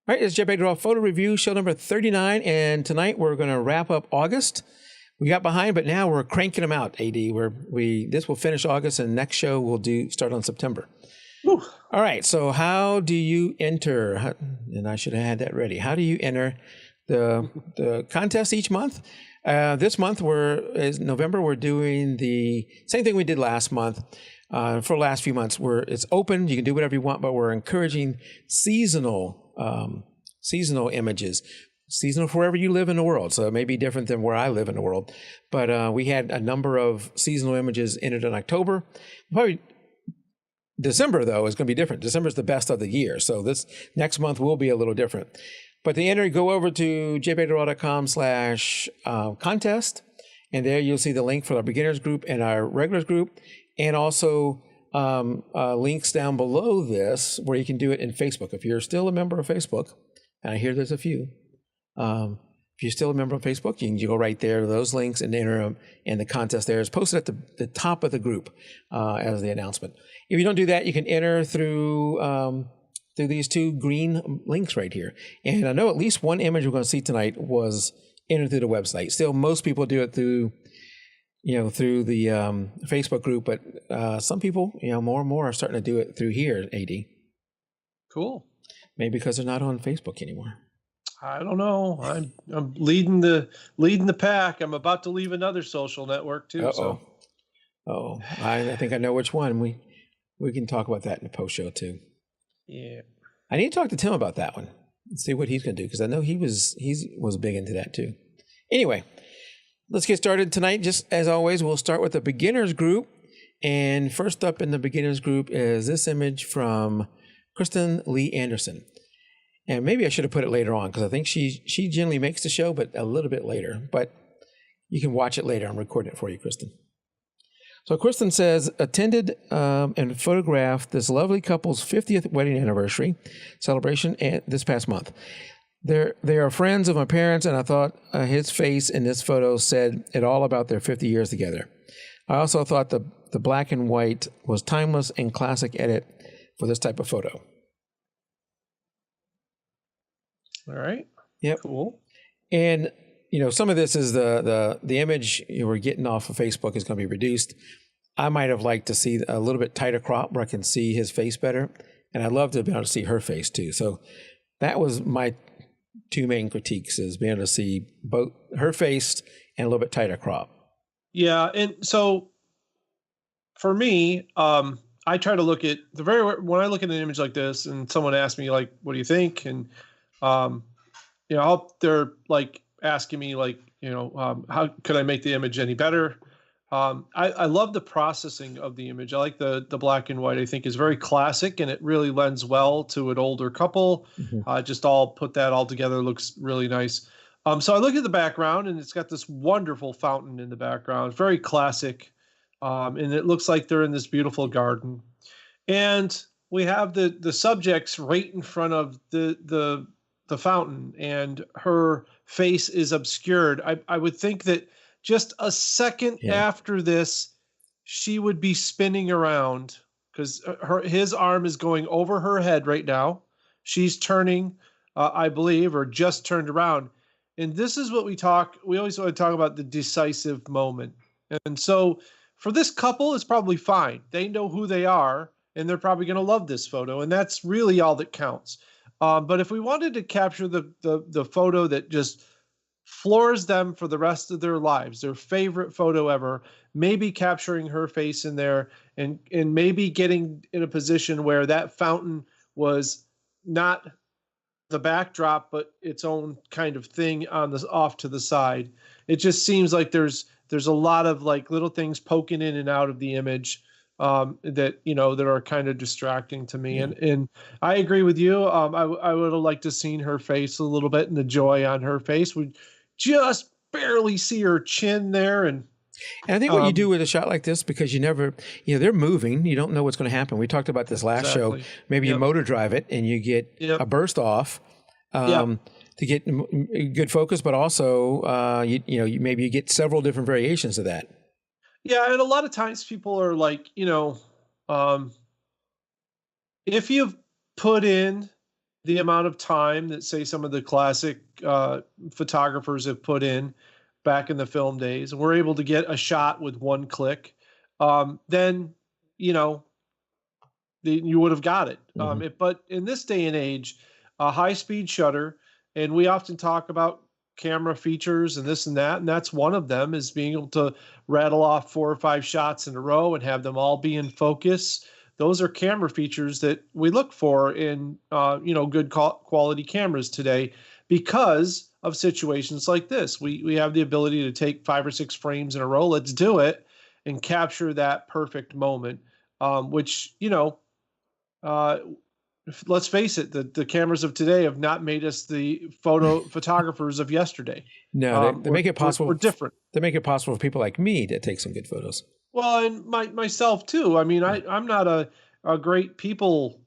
All right, it's JPEG Draw Photo Review, show number 39, and tonight we're going to wrap up August. We got behind, but now we're cranking them out, AD. This will finish August, and next show we'll start on September. Woo. All right, so how do you enter, and I should have had that ready, how do you enter the contest each month? This month, November, we're doing the same thing we did last month. For the last few months, it's open, you can do whatever you want, but we're encouraging seasonal images, seasonal for wherever you live in the world. So it may be different than where I live in the world, but we had a number of seasonal images entered in October. Probably December though is going to be different. December is the best of the year, so this next month will be a little different. But to enter, go over to jpegdraw.com/contest, and there you'll see the link for our beginners group and our regulars group, and also links down below this where you can do it in Facebook. If you're still a member of Facebook, and I hear there's a few, if you're still a member of Facebook, you can go right there to those links and enter them, and the contest there is posted at the top of the group as the announcement. If you don't do that, you can enter through these two green links right here. And I know at least one image we're going to see tonight was entered through the website. Still, most people do it through the Facebook group, but some people, more and more are starting to do it through here, AD. Cool. Maybe because they're not on Facebook anymore. I don't know. I'm leading the pack. I'm about to leave another social network too. Uh-oh. So. I think I know which one. We can talk about that in the post show too. Yeah. I need to talk to Tim about that one and see what he's going to do, because I know he was big into that too. Anyway, let's get started tonight. Just as always, we'll start with the beginners group. And first up in the beginners group is this image from Kristen Lee Anderson. And maybe I should have put it later on, because I think she generally makes the show, but a little bit later. But you can watch it later. I'm recording it for you, Kristen. So Kristen says, attended and photographed this lovely couple's 50th wedding anniversary celebration this past month. They are friends of my parents, and I thought his face in this photo said it all about their 50 years together. I also thought the black and white was timeless and classic edit for this type of photo. All right. Yep. Cool. And some of this is the image we're getting off of Facebook is going to be reduced. I might have liked to see a little bit tighter crop where I can see his face better, and I'd love to be able to see her face too. So that was my two main critiques, is being able to see both her face and a little bit tighter crop. Yeah, and so for me, I try to look at when I look at an image like this, and someone asks me like, "What do you think?" and they're like asking me like, how could I make the image any better? I love the processing of the image. I like the black and white. I think is very classic, and it really lends well to an older couple. Mm-hmm. Just all put that all together looks really nice. So I look at the background, and it's got this wonderful fountain in the background, very classic, and it looks like they're in this beautiful garden. And we have the subjects right in front of the fountain, and her face is obscured. I would think that just a second after this, she would be spinning around, because his arm is going over her head right now. She's turning, I believe, or just turned around. And this is what we always want to talk about, the decisive moment. And so for this couple, it's probably fine. They know who they are, and they're probably going to love this photo. And that's really all that counts. But if we wanted to capture the photo that just floors them for the rest of their lives, their favorite photo ever, maybe capturing her face in there, and maybe getting in a position where that fountain was not the backdrop, but its own kind of thing off to the side. It just seems like there's a lot of like little things poking in and out of the image that are kind of distracting to me. And I agree with you. I would have liked to seen her face a little bit, and the joy on her face. We just barely see her chin there. And I think what you do with a shot like this, because you never, they're moving, you don't know what's going to happen. We talked about this last show. Maybe you motor drive it and you get a burst off to get good focus, but also maybe you get several different variations of that. Yeah, and a lot of times people are like, if you've put in the amount of time that, say, some of the classic photographers have put in back in the film days, and we're able to get a shot with one click, then, you know, you would have got it. But in this day and age, a high-speed shutter, and we often talk about camera features and this and that, and that's one of them, is being able to rattle off 4 or 5 shots in a row and have them all be in focus. Those are camera features that we look for in good quality cameras today because of situations like this. We have the ability to take 5 or 6 frames in a row. Let's do it and capture that perfect moment, which, let's face it, the cameras of today have not made us the photographers of yesterday. No, they make it possible. We're different. They make it possible for people like me to take some good photos. Well, and myself too. I mean, I'm not a great people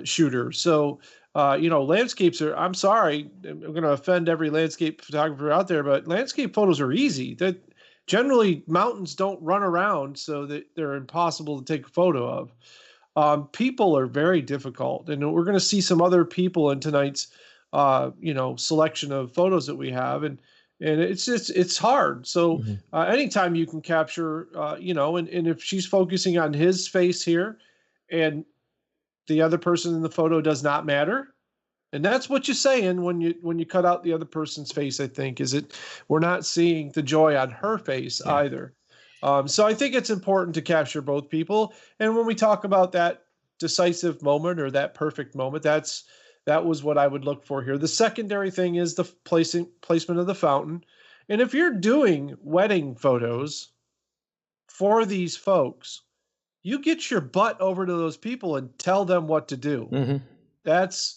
shooter. So, landscapes are, I'm sorry, I'm going to offend every landscape photographer out there, but landscape photos are easy. That generally mountains don't run around so that they're impossible to take a photo of. People are very difficult, and we're going to see some other people in tonight's, selection of photos that we have, and it's hard. So anytime you can capture, and if she's focusing on his face here, and the other person in the photo does not matter, and that's what you're saying when you cut out the other person's face, I think, is it we're not seeing the joy on her face either. So I think it's important to capture both people. And when we talk about that decisive moment or that perfect moment, that was what I would look for here. The secondary thing is the placement of the fountain. And if you're doing wedding photos for these folks, you get your butt over to those people and tell them what to do. That's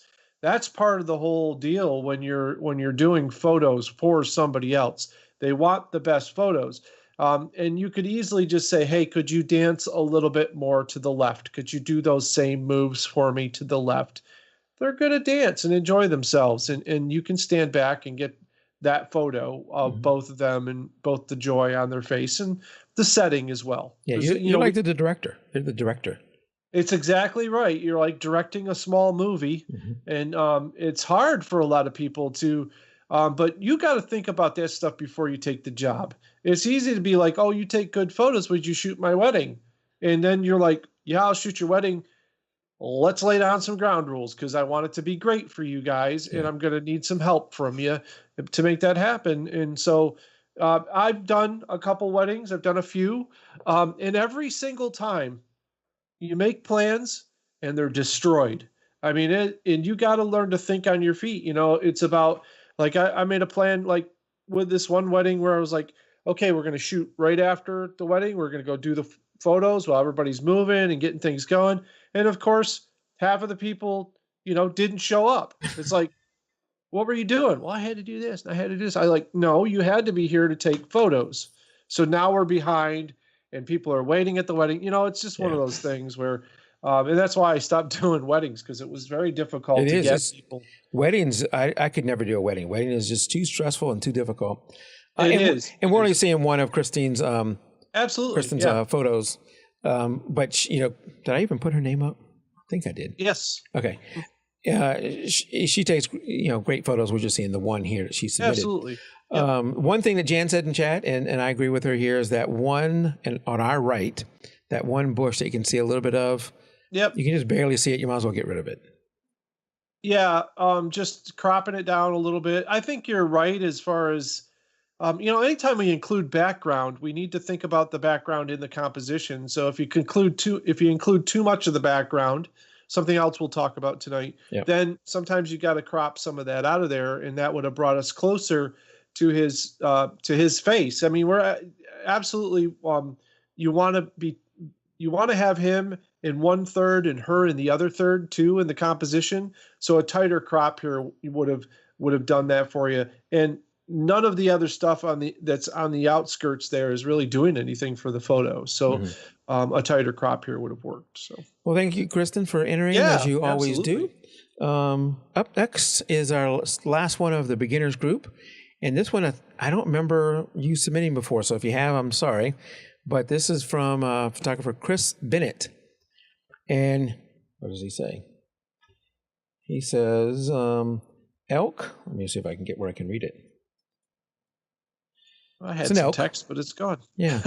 part of the whole deal when you're doing photos for somebody else. They want the best photos. And you could easily just say, hey, could you dance a little bit more to the left? Could you do those same moves for me to the left? They're going to dance and enjoy themselves. And you can stand back and get that photo of both of them and both the joy on their face and the setting as well. Yeah, you're like the director. You're the director. It's exactly right. You're like directing a small movie. And it's hard for a lot of people to, but you got to think about that stuff before you take the job. It's easy to be like, oh, you take good photos. Would you shoot my wedding? And then you're like, yeah, I'll shoot your wedding. Let's lay down some ground rules because I want it to be great for you guys. And I'm going to need some help from you to make that happen. And so I've done a couple weddings. I've done a few. And every single time you make plans and they're destroyed. I mean, and you got to learn to think on your feet. It's about, like, I made a plan, like with this one wedding where I was like, okay, we're going to shoot right after the wedding. We're going to go do the photos while everybody's moving and getting things going. And of course, half of the people, didn't show up. It's like, what were you doing? Well, I had to do this and I had to do this. No, you had to be here to take photos. So now we're behind and people are waiting at the wedding. It's just one of those things where, and that's why I stopped doing weddings, because it was very difficult to get people. Weddings, I could never do a wedding. Wedding is just too stressful and too difficult. It is. And we're only seeing one of Christine's photos. But did I even put her name up? I think I did. Yes. Okay. She takes great photos. We're just seeing the one here that she submitted. Absolutely. Yep. One thing that Jan said in chat, and I agree with her here, is that one, and on our right, that one bush that you can see a little bit of. Yep. You can just barely see it. You might as well get rid of it. Yeah. Just cropping it down a little bit. I think you're right as far as, anytime we include background, we need to think about the background in the composition. So if you include too much of the background, something else we'll talk about tonight, then sometimes you got to crop some of that out of there, and that would have brought us closer to his face. I mean, we're absolutely you want to have him in one third and her in the other third too in the composition. So a tighter crop here would have done that for you. And none of the other stuff that's on the outskirts there is really doing anything for the photo. So a tighter crop here would have worked. So, well, thank you, Kristen, for entering as you always do. Up next is our last one of the beginners group. And this one, I don't remember you submitting before. So if you have, I'm sorry. But this is from photographer Chris Bennett. And what does he say? He says, elk. Let me see if I can get where I can read it. I had some text, but it's gone. Yeah.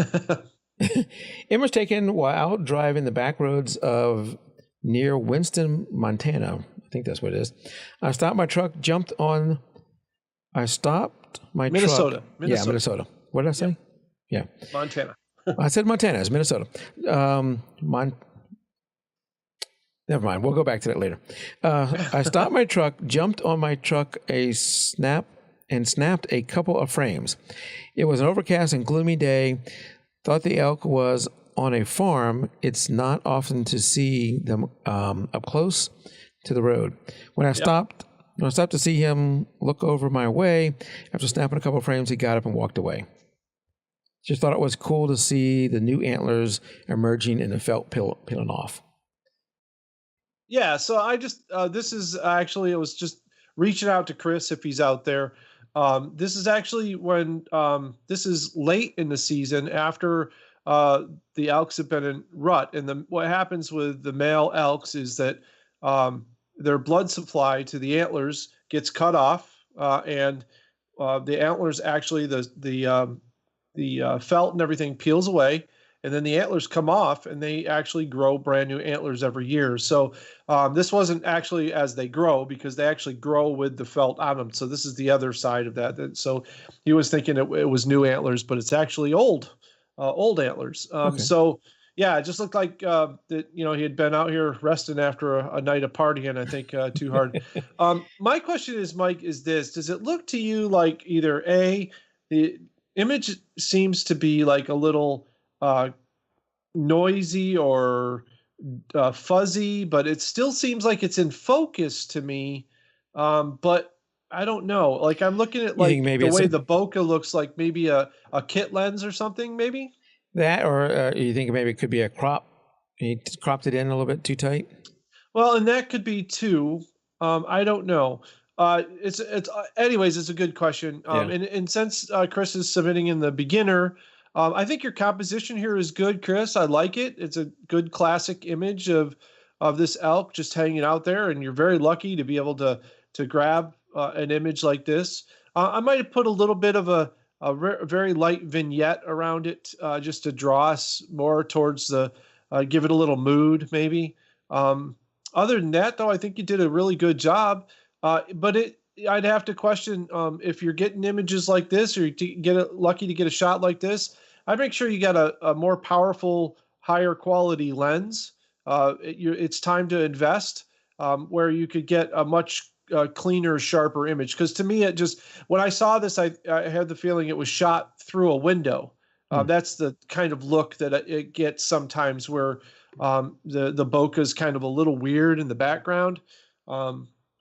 Image taken while out driving the back roads of near Winston, Montana. I think that's what it is. I stopped my truck. Minnesota. Truck. Yeah, Minnesota. What did I say? Yeah. Montana. I said Montana. It's Minnesota. Never mind. We'll go back to that later. I stopped my truck, jumped on my truck, snapped a couple of frames. It was an overcast and gloomy day. Thought the elk was on a farm. It's not often to see them up close to the road. When I stopped to see him look over my way, after snapping a couple of frames, he got up and walked away. Just thought it was cool to see the new antlers emerging and the felt peeling off. Yeah, so I just, this is actually, it was just reaching out to Chris if he's out there. This is actually when, this is late in the season after the elks have been in rut. And what happens with the male elks is that their blood supply to the antlers gets cut off, and the antlers actually, the felt and everything peels away, and then the antlers come off, and they actually grow brand new antlers every year. So this wasn't actually as they grow, because they actually grow with the felt on them. So this is the other side of that. So he was thinking it was new antlers, but it's actually old antlers. Okay. So yeah, it just looked like that, he had been out here resting after a night of partying, I think, too hard. My question is, Mike, is this: does it look to you like either the image seems to be like a little noisy or fuzzy, but it still seems like it's in focus to me. But I don't know. Like, I'm looking at like the way the bokeh looks like maybe a kit lens or something, maybe. That, or you think maybe it could be a crop? He cropped it in a little bit too tight? Well, and that could be too. I don't know. Anyways, it's a good question. And since Chris is submitting in the beginner, I think your composition here is good, Chris. I like it. It's a good classic image of this elk just hanging out there, and you're very lucky to be able to grab an image like this. I might have put a little bit of a very light vignette around it, just to draw us more towards give it a little mood, maybe. Other than that, though, I think you did a really good job. But I'd have to question if you're getting images like this, or you lucky to get a shot like this, I'd make sure you got a more powerful, higher quality lens. It's time to invest where you could get a much cleaner, sharper image. Because to me, when I saw this, I had the feeling it was shot through a window. That's the kind of look that it gets sometimes, where the bokeh is kind of a little weird in the background.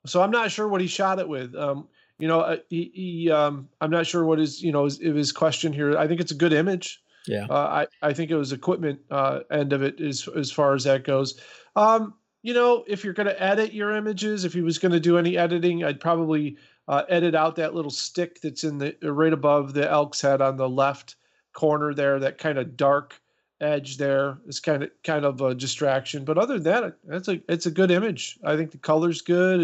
So I'm not sure what he shot it with. I'm not sure what his question here. I think it's a good image. Yeah. I think it was equipment end of it as far as that goes. If you're going to edit your images, if he was going to do any editing, I'd probably edit out that little stick that's in right above the elk's head on the left corner there. That kind of dark edge there is kind of a distraction. But other than that, it's a good image. I think the color's good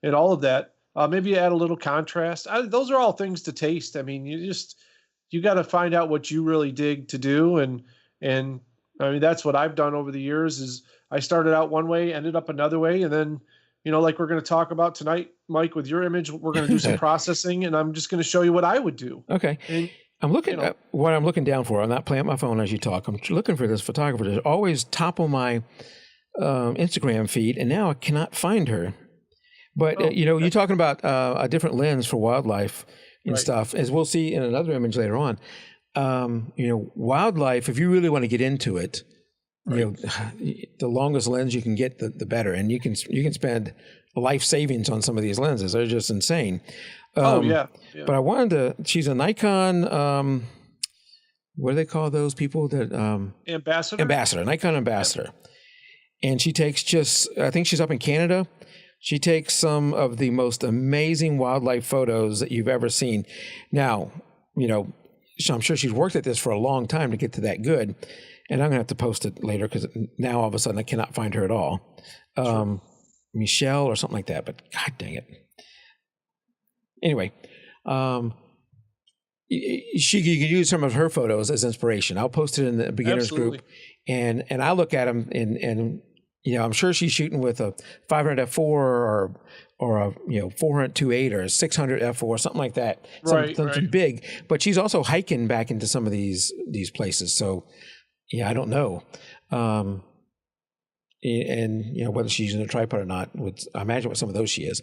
and all of that. Maybe you add a little contrast. Those are all things to taste. I mean, you got to find out what you really dig to do. And I mean, that's what I've done over the years. Is I started out one way, ended up another way. And then, like we're going to talk about tonight, Mike, with your image, we're going to do some processing, and I'm just going to show you what I would do. Okay. And I'm looking at what I'm looking down for. I'm not playing my phone as you talk. I'm looking for this photographer that's always top of my Instagram feed, and now I cannot find her. But, you're talking about a different lens for wildlife and stuff, as we'll see in another image later on. Wildlife, if you really want to get into it, the longest lens you can get, the better. And you can spend life savings on some of these lenses. They're just insane. Yeah. But I wanted she's a Nikon, what do they call those people that? Ambassador, Nikon ambassador. Yeah. And she takes I think she's up in Canada. She takes some of the most amazing wildlife photos that you've ever seen. Now, I'm sure she's worked at this for a long time to get to that good. And I'm going to have to post it later, because now all of a sudden I cannot find her at all. Sure. Michelle or something like that, but God dang it. Anyway, you can use some of her photos as inspiration. I'll post it in the beginners Absolutely. group, and I look at them, and I'm sure she's shooting with a 500 f4 or a 400 2.8 or a 600 f4 or something like that, something big. But she's also hiking back into some of these places. So yeah, I don't know, and whether she's using a tripod or not. I imagine with some of those she is.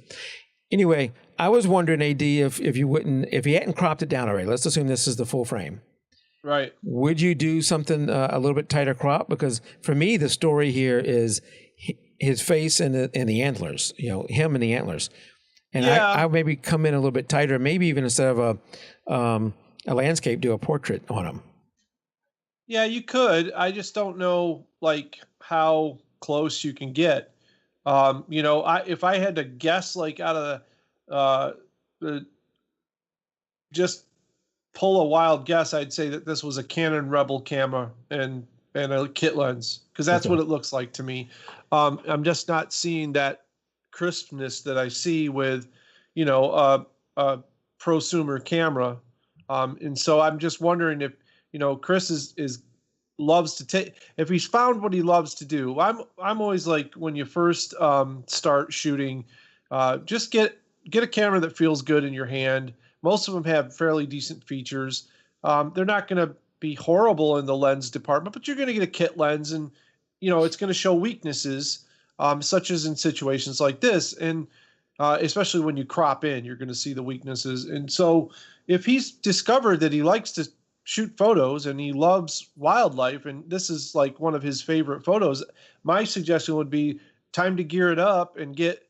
Anyway, I was wondering, AD, if you hadn't cropped it down already, let's assume this is the full frame. Right. Would you do something a little bit tighter crop? Because for me, the story here is his face and the antlers, him and the antlers. And I maybe come in a little bit tighter, maybe even instead of a landscape, do a portrait on him. Yeah, you could. I just don't know how close you can get. If I had to guess, out of just pull a wild guess, I'd say that this was a Canon Rebel camera and a kit lens, because that's what it looks like to me. I'm just not seeing that crispness that I see with, a prosumer camera. And so I'm just wondering if, Chris is loves to take, if he's found what he loves to do. I'm always like, when you first start shooting, just get a camera that feels good in your hand. Most of them have fairly decent features. They're not going to be horrible in the lens department, but you're going to get a kit lens, and it's going to show weaknesses, such as in situations like this, and especially when you crop in, you're going to see the weaknesses. And so if he's discovered that he likes to shoot photos and he loves wildlife, and this is like one of his favorite photos, my suggestion would be time to gear it up and get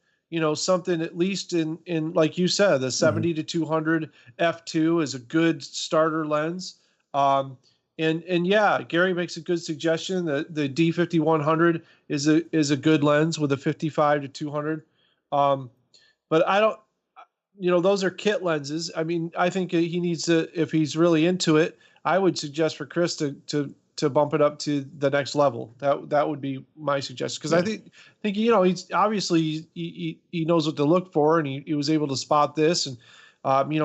something at least in like you said, the 70 to 200 f2 is a good starter lens. And yeah, Gary makes a good suggestion that the D5100 is a good lens with a 55 to 200. But I don't, those are kit lenses. I mean, I think he needs to, if he's really into it, I would suggest for Chris to bump it up to the next level. That would be my suggestion, because I think he's obviously he knows what to look for, and he was able to spot this, and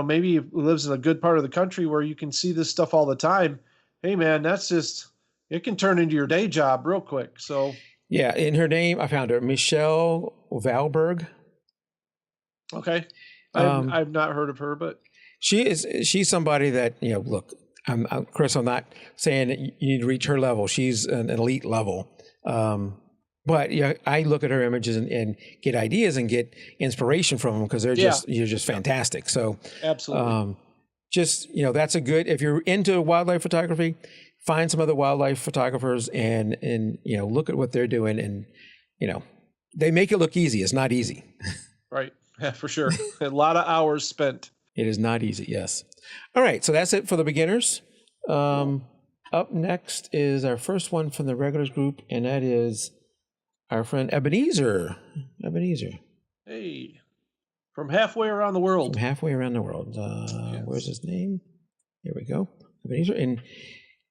maybe he lives in a good part of the country where you can see this stuff all the time. Hey man, it can turn into your day job real quick. So yeah, in her name, I found her, Michelle Valberg. Okay. I've not heard of her, but she's somebody that, look, Chris, I'm not saying that you need to reach her level. She's an elite level. But I look at her images and get ideas and get inspiration from them, because you're just fantastic. So absolutely. That's a good, if you're into wildlife photography, find some other wildlife photographers and look at what they're doing, and they make it look easy. It's not easy. Right. Yeah, for sure. A lot of hours spent. It is not easy. Yes. All right. So that's it for the beginners. Up next is our first one from the regulars group, and that is our friend Ebenezer. Hey, from halfway around the world. Where's his name? Here we go. Ebenezer. And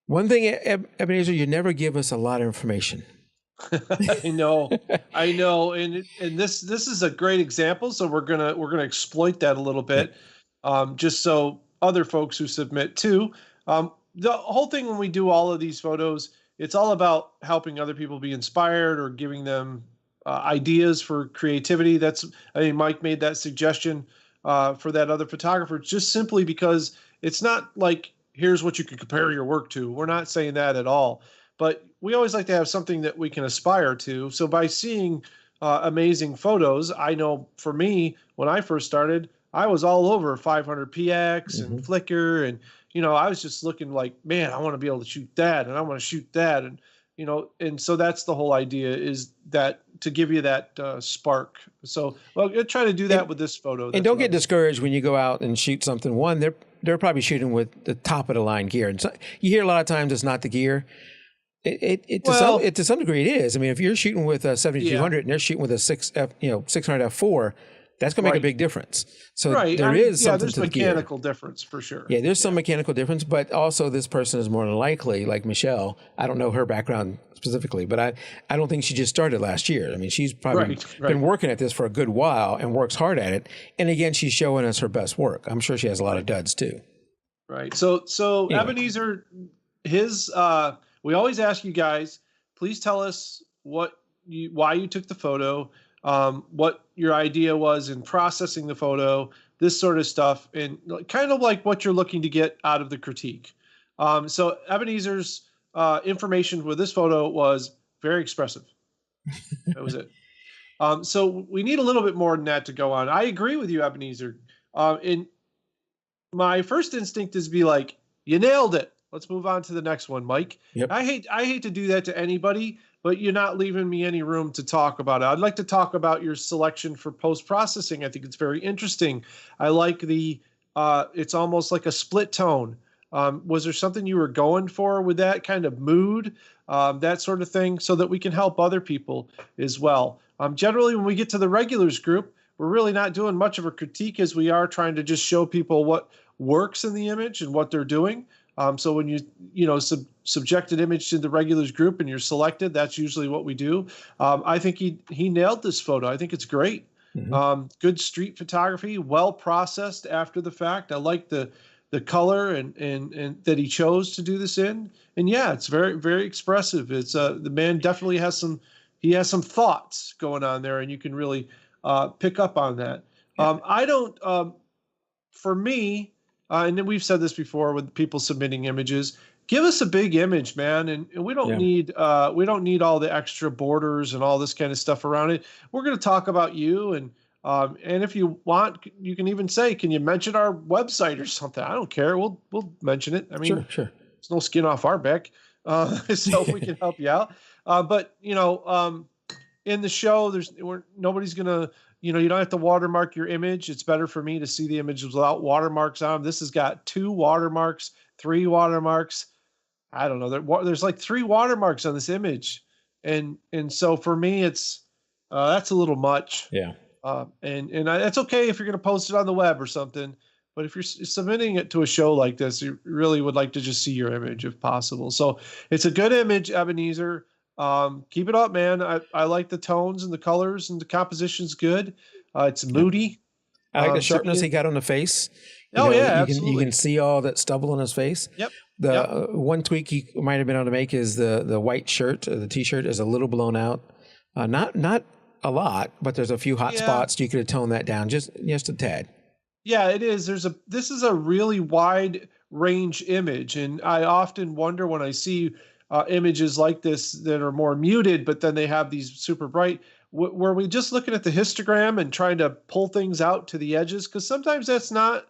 one thing, Ebenezer, you never give us a lot of information. I know, and this is a great example. So we're gonna exploit that a little bit, just so other folks who submit too. The whole thing when we do all of these photos, it's all about helping other people be inspired or giving them ideas for creativity. Mike made that suggestion for that other photographer, just simply because it's not like, here's what you can compare your work to. We're not saying that at all. But we always like to have something that we can aspire to. So by seeing amazing photos, I know for me, when I first started, I was all over 500px and Flickr. And, I was just looking like, man, I want to be able to shoot that, and I want to shoot that. And, and so that's the whole idea, is that to give you that spark. So, well, try to do that with this photo. And don't get discouraged when you go out and shoot something. One, they're probably shooting with the top of the line gear. And so you hear a lot of times it's not the gear. To some degree it is. I mean, if you're shooting with a 7200 and they're shooting with a 600 f4, That's going to make a big difference. So right. there is something there's to the gear. mechanical difference for sure. Yeah, there's some mechanical difference, but also this person is more than likely, like Michelle, I don't know her background specifically, but I don't think she just started last year. I mean, she's probably been working at this for a good while and works hard at it. And again, she's showing us her best work. I'm sure she has a lot of duds too. Right. So anyway. Ebenezer, we always ask you guys, please tell us why you took the photo, what your idea was in processing the photo, this sort of stuff, and kind of like what you're looking to get out of the critique. So Ebenezer's information with this photo was very expressive. That was it. So we need a little bit more than that to go on. I agree with you, Ebenezer. And my first instinct is be like, you nailed it. Let's move on to the next one, Mike. Yep. I hate to do that to anybody, but you're not leaving me any room to talk about it. I'd like to talk about your selection for post-processing. I think it's very interesting. I like it's almost like a split tone. Was there something you were going for with that kind of mood, that sort of thing, so that we can help other people as well? Generally, when we get to the regulars group, we're really not doing much of a critique, as we are trying to just show people what works in the image and what they're doing. So when you subject an image to the regulars group and you're selected, that's usually what we do. I think he nailed this photo. I think it's great. Mm-hmm. Good street photography, well processed after the fact. I like the color and that he chose to do this in. And yeah, it's very, very expressive. It's the man definitely has some thoughts going on there, and you can really pick up on that. For me, and then we've said this before with people submitting images, give us a big image, man. And we don't need all the extra borders and all this kind of stuff around it. We're going to talk about you. And if you want, you can even say, can you mention our website or something? I don't care. We'll mention it. I mean, sure. There's no skin off our back. So we can help you out. But in the show, nobody's going to, you don't have to watermark your image. It's better for me to see the image without watermarks on them. This has got 2 watermarks, 3 watermarks. I don't know. There's like 3 watermarks on this image. And so for me, it's, that's a little much. Yeah. And that's okay if you're going to post it on the web or something. But if you're submitting it to a show like this, you really would like to just see your image if possible. So it's a good image, Ebenezer. Keep it up, man. I like the tones and the colors, and the composition's good. It's moody. I like the sharpness he got on the face. Absolutely. You can see all that stubble on his face. Yep. One tweak he might have been able to make is the white shirt, the t-shirt is a little blown out. Not a lot, but there's a few hot spots. You could have toned that down just a tad. Yeah, it is. This is a really wide range image, and I often wonder when I see images like this that are more muted, but then they have these super bright. Were we just looking at the histogram and trying to pull things out to the edges? Because sometimes that's not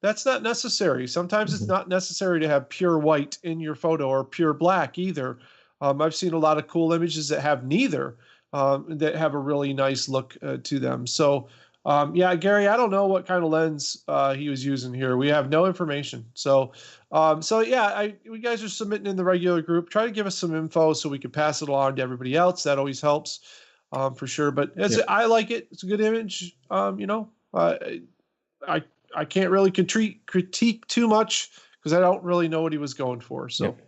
necessary. Sometimes it's not necessary to have pure white in your photo or pure black either. I've seen a lot of cool images that have neither, that have a really nice look to them. So Gary, I don't know what kind of lens he was using here. We have no information. So you guys are submitting in the regular group. Try to give us some info so we can pass it along to everybody else. That always helps, for sure. But I like it. It's a good image. I can't really critique too much because I don't really know what he was going for. So. Yep.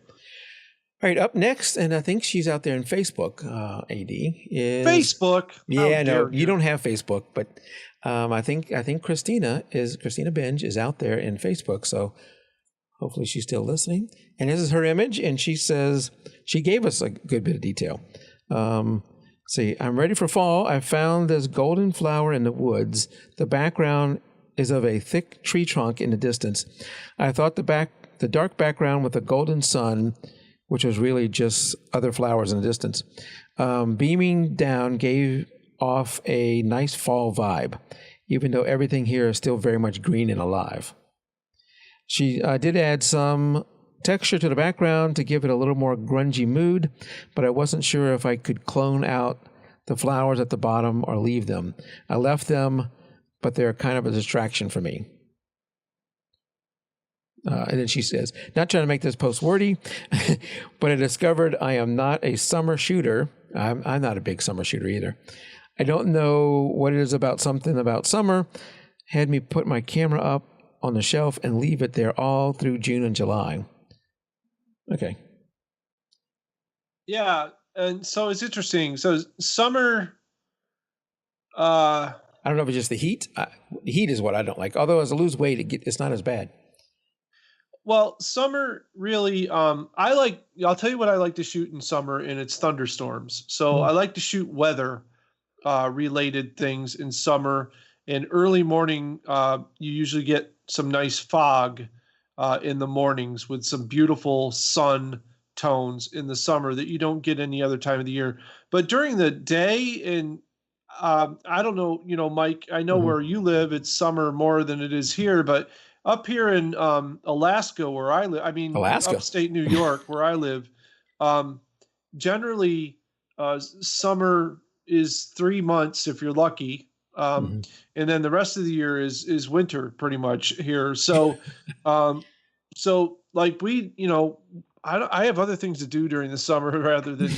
All right, up next, and I think she's out there in Facebook, AD, is... Facebook? Yeah, no, you don't have Facebook, but I think Christina Bing is out there in Facebook, so hopefully she's still listening. And this is her image, and she says, she gave us a good bit of detail. See, I'm ready for fall. I found this golden flower in the woods. The background is of a thick tree trunk in the distance. I thought the dark background with the golden sun, which was really just other flowers in the distance, beaming down gave off a nice fall vibe, even though everything here is still very much green and alive. She did add some texture to the background to give it a little more grungy mood, but I wasn't sure if I could clone out the flowers at the bottom or leave them. I left them, but they're kind of a distraction for me. And then she says, not trying to make this post wordy, but I discovered I am not a summer shooter. I'm not a big summer shooter either. I don't know what it is about something about summer. Had me put my camera up on the shelf and leave it there all through June and July. Okay. Yeah, and so it's interesting. So summer, I don't know if it's just the heat. The heat is what I don't like. Although as I lose weight, it's not as bad. well, summer really, I'll tell you what I like to shoot in summer, and it's thunderstorms. So I like to shoot weather related things in summer. And early morning, you usually get some nice fog in the mornings with some beautiful sun tones in the summer that you don't get any other time of the year. But during the day, and I don't know, Mike, I know where you live, it's summer more than it is here, but up here in Alaska, where I live, I mean, Alaska. upstate New York, where I live, generally summer is 3 months if you're lucky. And then the rest of the year is winter pretty much here. So, so like I have other things to do during the summer rather than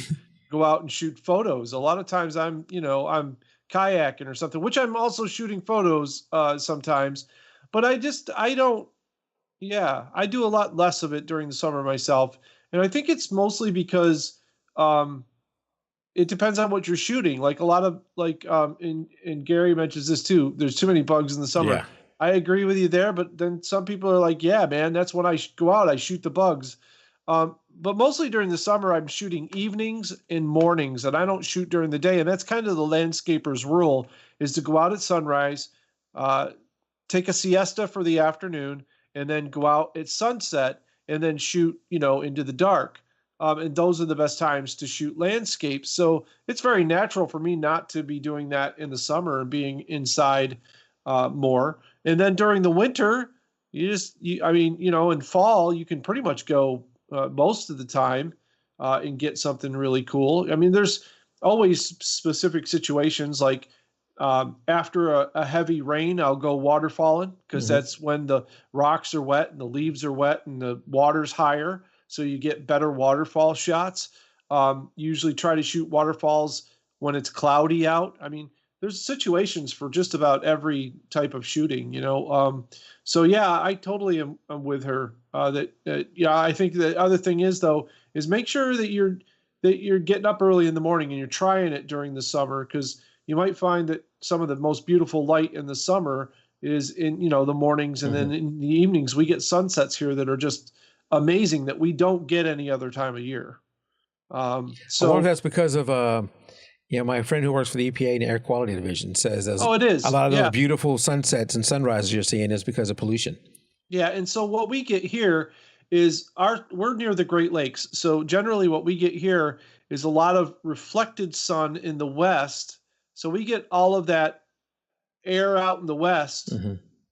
go out and shoot photos. A lot of times I'm kayaking or something, which I'm also shooting photos sometimes, but I do a lot less of it during the summer myself. And I think it's mostly because, it depends on what you're shooting. Like a lot of and Gary mentions this too. There's too many bugs in the summer. Yeah. I agree with you there, but then some people are like, yeah, man, that's when I go out, I shoot the bugs. But mostly during the summer, I'm shooting evenings and mornings, and I don't shoot during the day. And that's kind of the landscaper's rule, is to go out at sunrise, take a siesta for the afternoon, and then go out at sunset and then shoot, into the dark. And those are the best times to shoot landscapes. So it's very natural for me not to be doing that in the summer and being inside more. And then during the winter, in fall, you can pretty much go most of the time and get something really cool. I mean, there's always specific situations like after a heavy rain, I'll go waterfalling because that's when the rocks are wet and the leaves are wet and the water's higher. So you get better waterfall shots. Usually try to shoot waterfalls when it's cloudy out. I mean, there's situations for just about every type of shooting, So yeah, I totally am with her. I think the other thing is make sure that you're getting up early in the morning and you're trying it during the summer, because you might find that some of the most beautiful light in the summer is in the mornings, and then in the evenings we get sunsets here that are just amazing that we don't get any other time of year. So a lot of that's because of my friend who works for the EPA and Air Quality Division says it is. A lot of those beautiful sunsets and sunrises you're seeing is because of pollution. Yeah, and so what we get here is we're near the Great Lakes. So generally what we get here is a lot of reflected sun in the west. So we get all of that air out in the west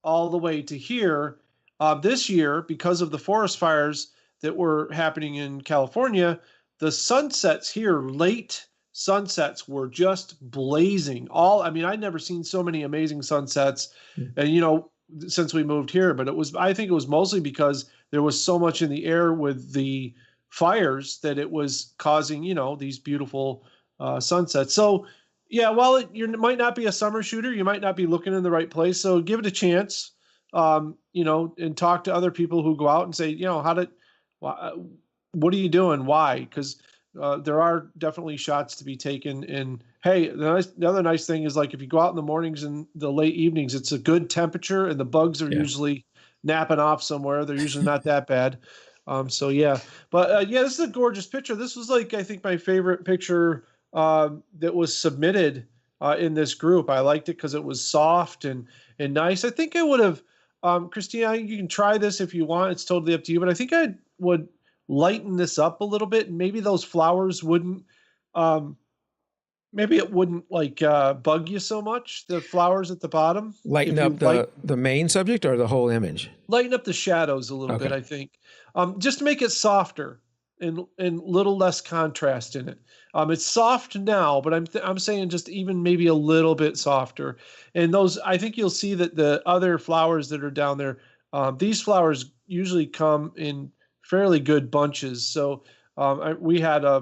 all the way to here. This year, because of the forest fires that were happening in California, the sunsets here, late sunsets, were just blazing. I'd never seen so many amazing sunsets, and since we moved here. But I think it was mostly because there was so much in the air with the fires that it was causing, these beautiful sunsets. So yeah, while you might not be a summer shooter, you might not be looking in the right place. So give it a chance. And talk to other people who go out and say, what are you doing? Why? Because there are definitely shots to be taken. And hey, the other nice thing is, like, if you go out in the mornings and the late evenings, it's a good temperature and the bugs are usually napping off somewhere. They're usually not that bad. This is a gorgeous picture. This was I think my favorite picture that was submitted in this group. I liked it because it was soft and nice. I think I would have, Christina, you can try this if you want. It's totally up to you. But I think I would lighten this up a little bit, and maybe those flowers wouldn't, maybe it wouldn't bug you so much. The flowers at the bottom. Lighten up the main subject or the whole image? Lighten up the shadows a little bit, I think. Just to make it softer and little less contrast in it. It's soft now, but I'm saying just even maybe a little bit softer. And those, I think you'll see that the other flowers that are down there, these flowers usually come in fairly good bunches. So we had a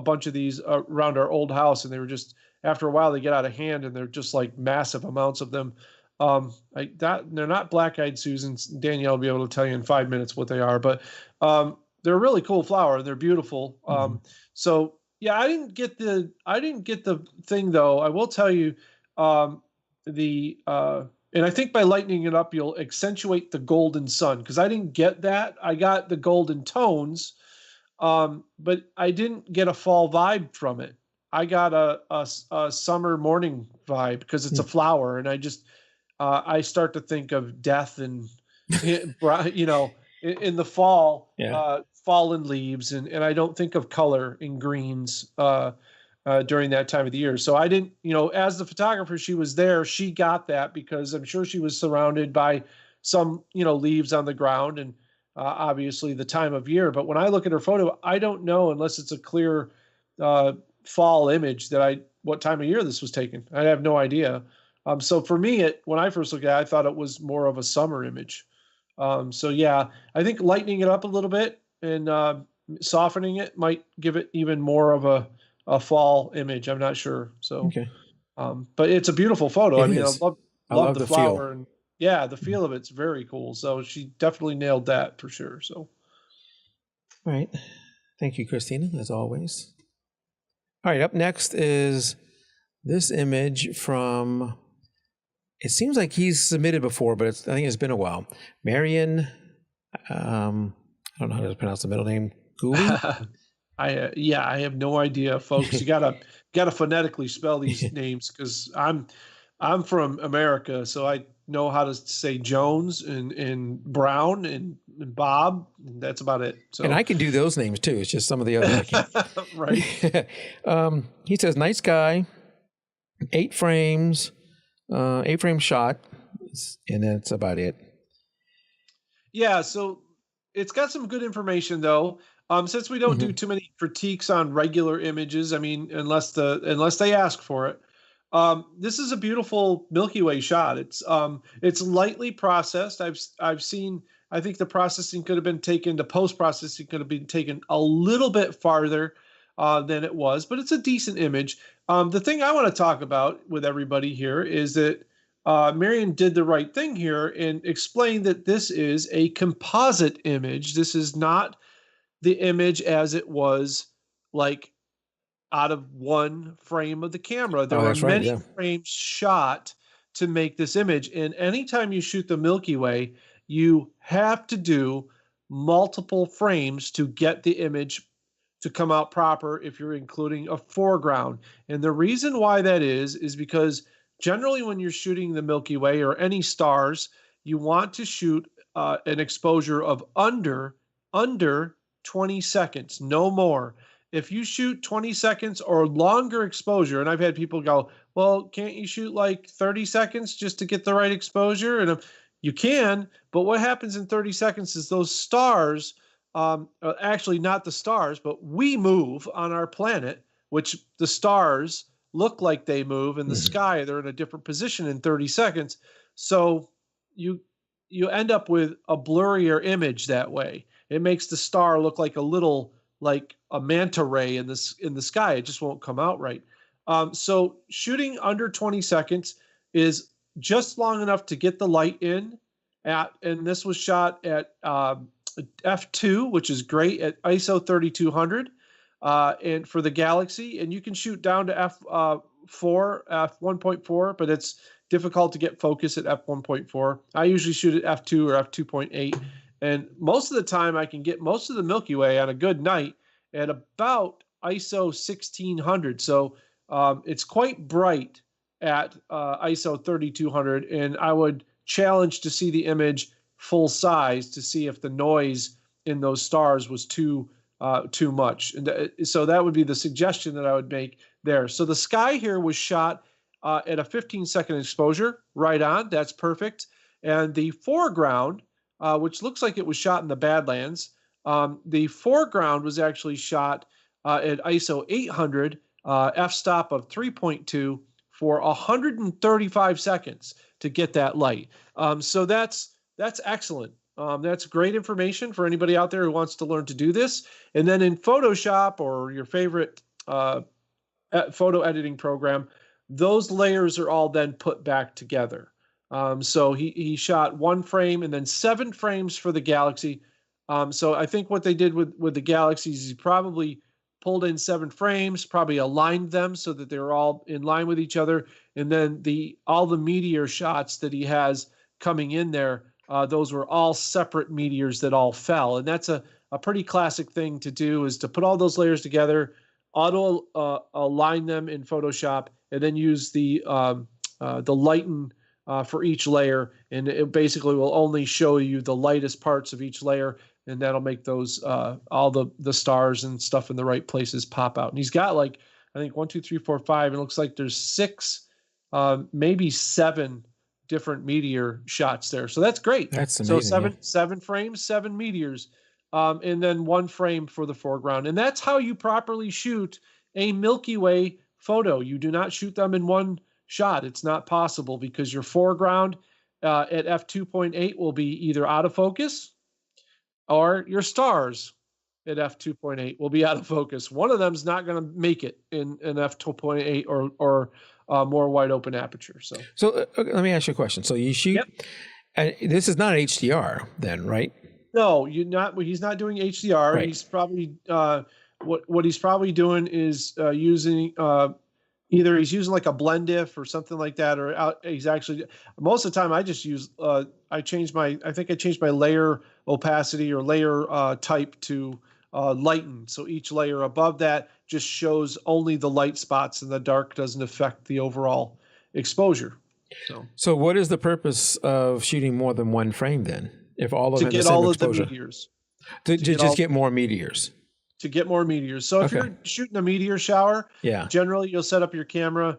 bunch of these around our old house, and they were just after a while they get out of hand and they're just like massive amounts of them. They're not black-eyed Susans. Danielle will be able to tell you in 5 minutes what they are, but they're a really cool flower and they're beautiful. So yeah, I didn't get the thing though. I will tell you, and I think by lightening it up, you'll accentuate the golden sun, because I didn't get that. I got the golden tones, but I didn't get a fall vibe from it. I got a summer morning vibe because it's a flower, and I start to think of death and in the fall, fallen leaves, and I don't think of color in greens during that time of the year. So I didn't, as the photographer, she was there, she got that because I'm sure she was surrounded by some, leaves on the ground and obviously the time of year. But when I look at her photo, I don't know, unless it's a clear fall image, what time of year this was taken. I have no idea. So for me, when I first looked at it, I thought it was more of a summer image. So yeah, I think lightening it up a little bit and softening it might give it even more of a fall image. I'm not sure. So, okay. But it's a beautiful photo. I love the flower, feel. And the feel of it's very cool. So she definitely nailed that for sure. So, all right. Thank you, Christina, as always. All right. Up next is this image from, it seems like he's submitted before, but I think it's been a while. Marian, I don't know how to pronounce the middle name. Gooley? I have no idea, folks. You gotta phonetically spell these names, because I'm from America, so I know how to say Jones and Brown and Bob. And that's about it. So, and I can do those names too. It's just some of the others I can't. Right. He says, nice guy, 8 frames, 8-frame shot, and that's about it. Yeah, so it's got some good information though. Since we don't do too many critiques on regular images, I mean, unless they ask for it, this is a beautiful Milky Way shot. It's lightly processed. I've seen. I think the processing could have been taken. The post processing could have been taken a little bit farther than it was, but it's a decent image. The thing I want to talk about with everybody here is that Marian did the right thing here and explained that this is a composite image. This is not the image as it was like out of one frame of the camera. There were many frames shot to make this image. And anytime you shoot the Milky Way, you have to do multiple frames to get the image to come out proper if you're including a foreground. And the reason why that is because generally when you're shooting the Milky Way or any stars, you want to shoot an exposure of under 20 seconds, no more. If you shoot 20 seconds or longer exposure, and I've had people go, well, can't you shoot like 30 seconds just to get the right exposure? And you can, but what happens in 30 seconds is those stars, actually not the stars, but we move on our planet, which the stars look like they move in the sky. They're in a different position in 30 seconds. So you end up with a blurrier image that way. It makes the star look like a manta ray in the sky. It just won't come out right. So shooting under 20 seconds is just long enough to get the light in and this was shot at f2, which is great, at ISO 3200, and for the Galaxy, and you can shoot down to f1.4, but it's difficult to get focus at f1.4. I usually shoot at f2 or f2.8. And most of the time I can get most of the Milky Way on a good night at about ISO 1600. So it's quite bright at ISO 3200. And I would challenge to see the image full size to see if the noise in those stars was too much. And so that would be the suggestion that I would make there. So the sky here was shot at a 15-second exposure, right on. That's perfect. And the foreground, which looks like it was shot in the Badlands. The foreground was actually shot at ISO 800, f-stop of 3.2 for 135 seconds to get that light. So that's excellent. That's great information for anybody out there who wants to learn to do this. And then in Photoshop or your favorite photo editing program, those layers are all then put back together. So he shot 1 frame and then 7 frames for the Galaxy. So I think what they did with the Galaxies is he probably pulled in 7 frames, probably aligned them so that they're all in line with each other, and then all the meteor shots that he has coming in there, those were all separate meteors that all fell, and that's a pretty classic thing to do, is to put all those layers together, auto align them in Photoshop, and then use the lighten for each layer, and it basically will only show you the lightest parts of each layer, and that'll make those all the stars and stuff in the right places pop out. And he's got, like, I think 1, 2, 3, 4, 5. It looks like there's 6, maybe 7 different meteor shots there. So that's great. That's amazing. So 7 frames, 7 meteors, and then 1 frame for the foreground. And that's how you properly shoot a Milky Way photo. You do not shoot them in one shot. It's not possible, because your foreground at f2.8 will be either out of focus, or your stars at f2.8 will be out of focus. One of them is not going to make it in an f2.8 or more wide open aperture. So let me ask you a question. So you shoot, and this is not HDR then, right? No, he's not doing HDR. Right. He's probably what he's probably doing is using either he's using like a blend diff or something like that, or he's actually, most of the time I just use I changed my layer opacity or layer type to lighten. So each layer above that just shows only the light spots, and the dark doesn't affect the overall exposure. So what is the purpose of shooting more than 1 frame then? If all of them to get all of the meteors, to just get more meteors. To get more meteors. So if you're shooting a meteor shower, generally you'll set up your camera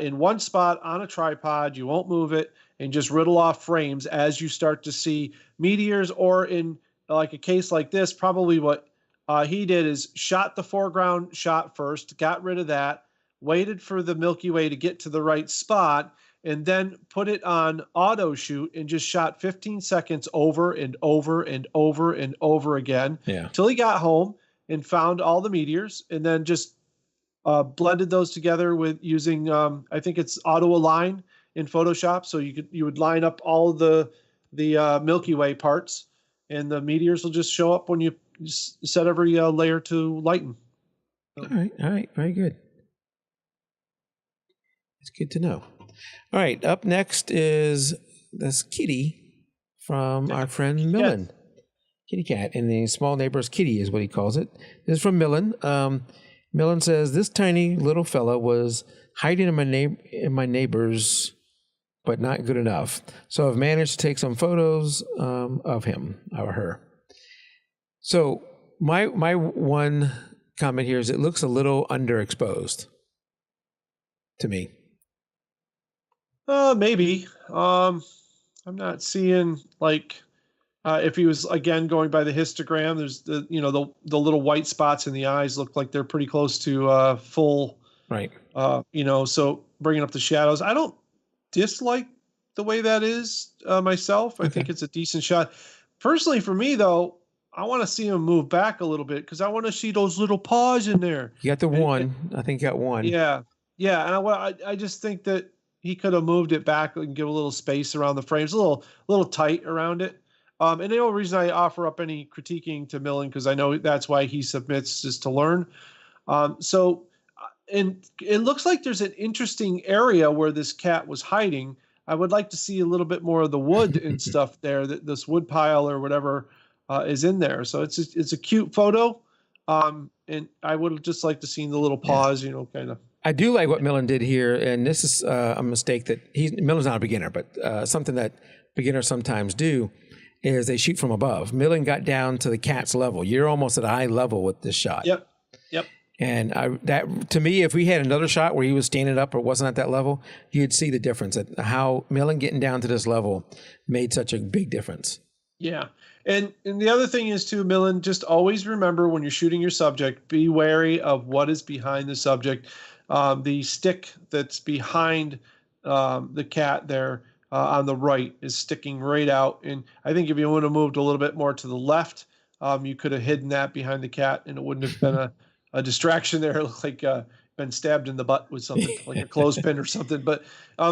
in one spot on a tripod. You won't move it, and just riddle off frames as you start to see meteors. Or in like a case like this, probably what he did is shot the foreground shot first, got rid of that, waited for the Milky Way to get to the right spot, and then put it on auto shoot and just shot 15 seconds over and over and over and over again till he got home and found all the meteors, and then just blended those together with using I think it's auto align in Photoshop. So you would line up all of the Milky Way parts, and the meteors will just show up when you set every layer to lighten. All right, very good. It's good to know. All right, up next is this kitty from our friend Millan. Kitty cat, and the small neighbor's kitty is what he calls it. This is from Millan. Millan says, this tiny little fella was hiding in my neighbor's, but not good enough. So I've managed to take some photos of him or her. So my one comment here is it looks a little underexposed to me. Maybe. I'm not seeing, like, if he was, again, going by the histogram, there's the little white spots in the eyes look like they're pretty close to full. Right. So bringing up the shadows, I don't dislike the way that is myself. I think it's a decent shot. Personally, for me, though, I want to see him move back a little bit, because I want to see those little paws in there. You got the one. I think you got one. Yeah. And I just think that he could have moved it back and give a little space around the frames, a little tight around it. And the only reason I offer up any critiquing to Millan, because I know that's why he submits, is to learn. And it looks like there's an interesting area where this cat was hiding. I would like to see a little bit more of the wood and stuff there, this wood pile or whatever is in there. So it's a cute photo. And I would just like to see the little paws, kind of. I do like what Millan did here, and this is a mistake that Millan's not a beginner, but something that beginners sometimes do is they shoot from above. Millan got down to the cat's level. You're almost at eye level with this shot. Yep. And that, to me, if we had another shot where he was standing up or wasn't at that level, you'd see the difference. How Millan getting down to this level made such a big difference. Yeah. And the other thing is, too, Millan, just always remember when you're shooting your subject, be wary of what is behind the subject. The stick that's behind the cat there on the right is sticking right out. And I think if you would have moved a little bit more to the left, you could have hidden that behind the cat, and it wouldn't have been a distraction there. It looked like been stabbed in the butt with something like a clothespin or something. But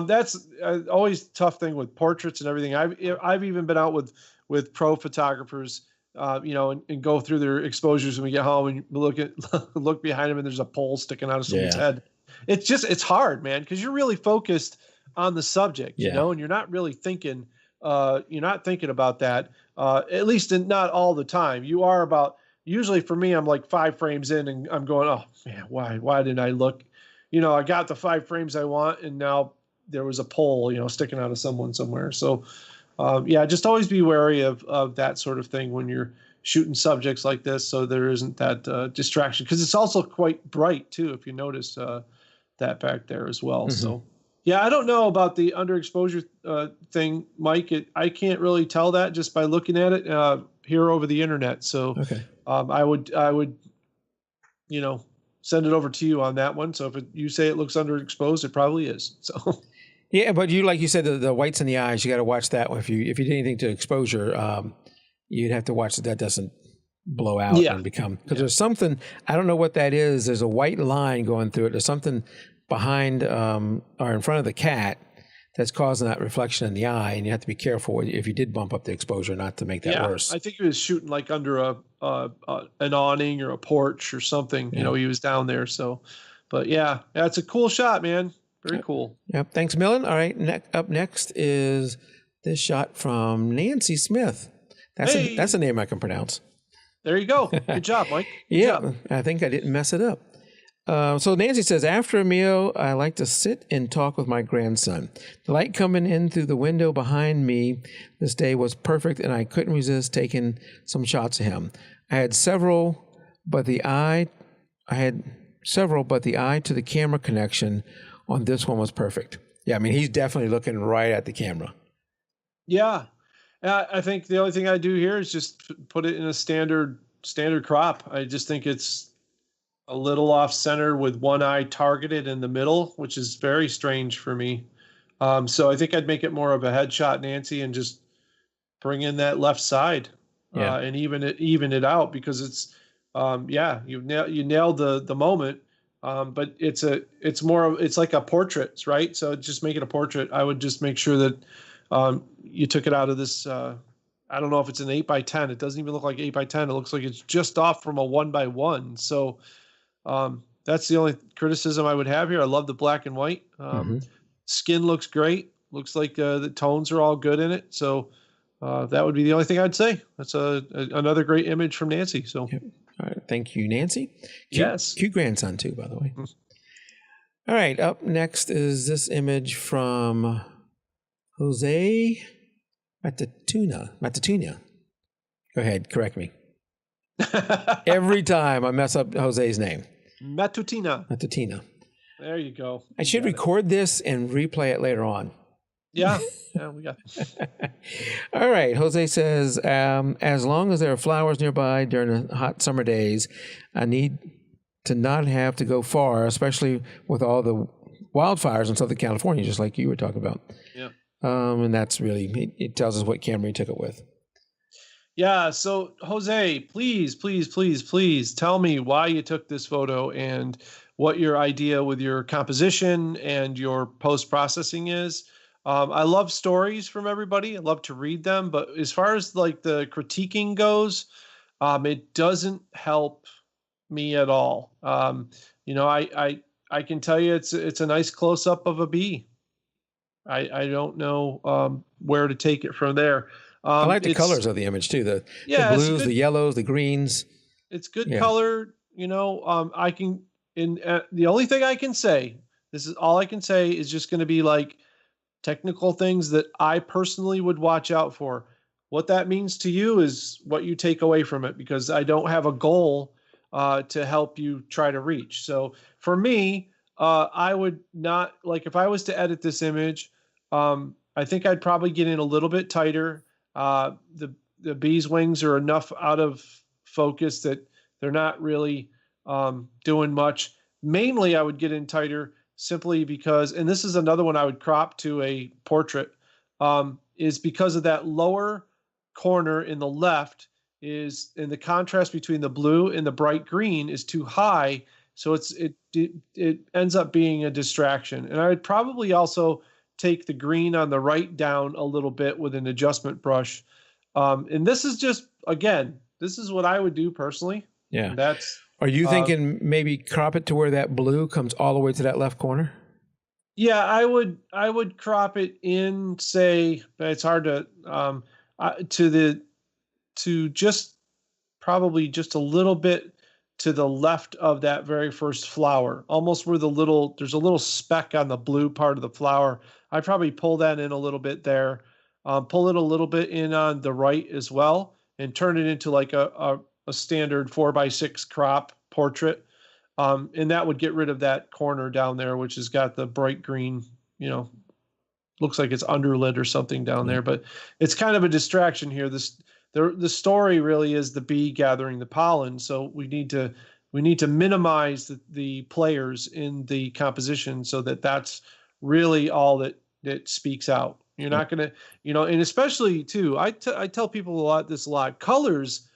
that's always tough thing with portraits and everything. I've even been out with pro photographers, and go through their exposures when we get home and look behind them and there's a pole sticking out of someone's head. It's hard, man, because you're really focused on the subject, and you're not really thinking. You're not thinking about that, at least not all the time. You are about. Usually for me, I'm like 5 frames in and I'm going, oh man, why didn't I look? I got the 5 frames I want and now there was a pole, sticking out of someone somewhere. So, just always be wary of that sort of thing when you're shooting subjects like this. So there isn't that distraction, because it's also quite bright too, if you notice that back there as well. Mm-hmm. So, I don't know about the underexposure thing, Mike. I can't really tell that just by looking at it here over the internet. So I would send it over to you on that one. So if you say it looks underexposed, it probably is. So yeah, but like you said, the whites in the eyes, you got to watch that one. If you did anything to exposure, you'd have to watch that doesn't blow out and become, because there's something, I don't know what that is. There's a white line going through it. There's something behind or in front of the cat that's causing that reflection in the eye, and you have to be careful if you did bump up the exposure not to make that worse. I think he was shooting like under an awning or a porch or something. He was down there. So, but it's a cool shot, man. Very cool. Yep. Thanks, Millan. All right. Up next is this shot from Nancy Smith. That's a name I can pronounce. There you go. Good job, Mike. Good job. I think I didn't mess it up. So Nancy says, after a meal, I like to sit and talk with my grandson. The light coming in through the window behind me this day was perfect, and I couldn't resist taking some shots of him. I had several, but the eye to the camera connection on this one was perfect. Yeah, I mean, he's definitely looking right at the camera. Yeah. I think the only thing I do here is just put it in a standard crop. I just think it's a little off center with one eye targeted in the middle, which is very strange for me. So I think I'd make it more of a headshot, Nancy, and just bring in that left side and even it out, because it's you nailed the moment. But it's like a portrait, right? So just make it a portrait. I would just make sure that you took it out of this. I don't know if it's an 8x10. It doesn't even look like 8x10. It looks like it's just off from a 1x1. So that's the only criticism I would have here. I love the black and white. Skin looks great. Looks like the tones are all good in it. So that would be the only thing I'd say. That's another great image from Nancy. So. Yep. All right. Thank you, Nancy. Yes. Cute grandson too, by the way. All right. Up next is this image from Jose Matatini. Go ahead. Correct me. Every time I mess up Jose's name. Matutina. There you go. I should record this and replay it later on. Yeah, we got it. All right. Jose says, as long as there are flowers nearby during the hot summer days, I need to not have to go far, especially with all the wildfires in Southern California, just like you were talking about. Yeah. And that's really, it tells us what camera he took it with. Yeah. So Jose, please tell me why you took this photo and what your idea with your composition and your post-processing is. I love stories from everybody. I love to read them, but as far as like the critiquing goes, it doesn't help me at all. I can tell you it's a nice close-up of a bee. I don't know where to take it from there. I like the colors of the image too. The blues, the yellows, the greens. It's good color. The only thing I can say, this is all I can say, is just going to be like technical things that I personally would watch out for. What that means to you is what you take away from it, because I don't have a goal to help you try to reach. So for me, I would not, like, if I was to edit this image, I think I'd probably get in a little bit tighter. The bee's wings are enough out of focus that they're not really doing much. Mainly, I would get in tighter simply because, and this is another one I would crop to a portrait, is because of that lower corner in the left is, in the contrast between the blue and the bright green is too high, So it ends up being a distraction. And I would probably also take the green on the right down a little bit with an adjustment brush. And this is just, again, this is what I would do personally. Yeah. And that's. Are you thinking maybe crop it to where that blue comes all the way to that left corner? Yeah, I would crop it in, say, it's hard to just probably just a little bit to the left of that very first flower, almost where there's a little speck on the blue part of the flower. I'd probably pull that in a little bit there, pull it a little bit in on the right as well, and turn it into like a standard 4x6 crop portrait. And that would get rid of that corner down there, which has got the bright green, looks like it's underlit or something down there, but it's kind of a distraction here. The story really is the bee gathering the pollen. So we need to minimize the players in the composition so that's really all that speaks out. You're not going to, and especially too, I tell people this a lot, colors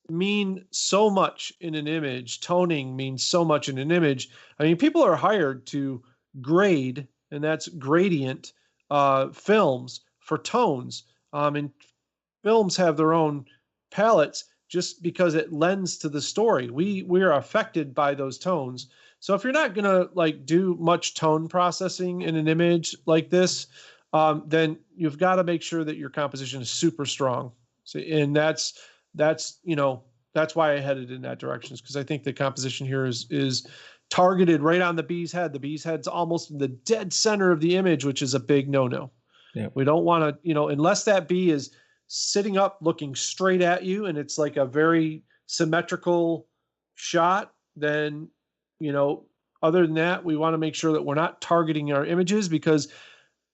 mean so much in an image. Toning means so much in an image. I mean, people are hired to grade, and that's gradient films for tones. And films have their own palettes just because it lends to the story. We are affected by those tones. So if you're not going to like do much tone processing in an image like this, then you've got to make sure that your composition is super strong. So, and that's why I headed in that direction, because I think the composition here is targeted right on the bee's head. The bee's head's almost in the dead center of the image, which is a big no-no. Yeah. We don't want to, unless that bee is sitting up looking straight at you and it's like a very symmetrical shot, then, other than that, we want to make sure that we're not targeting our images, because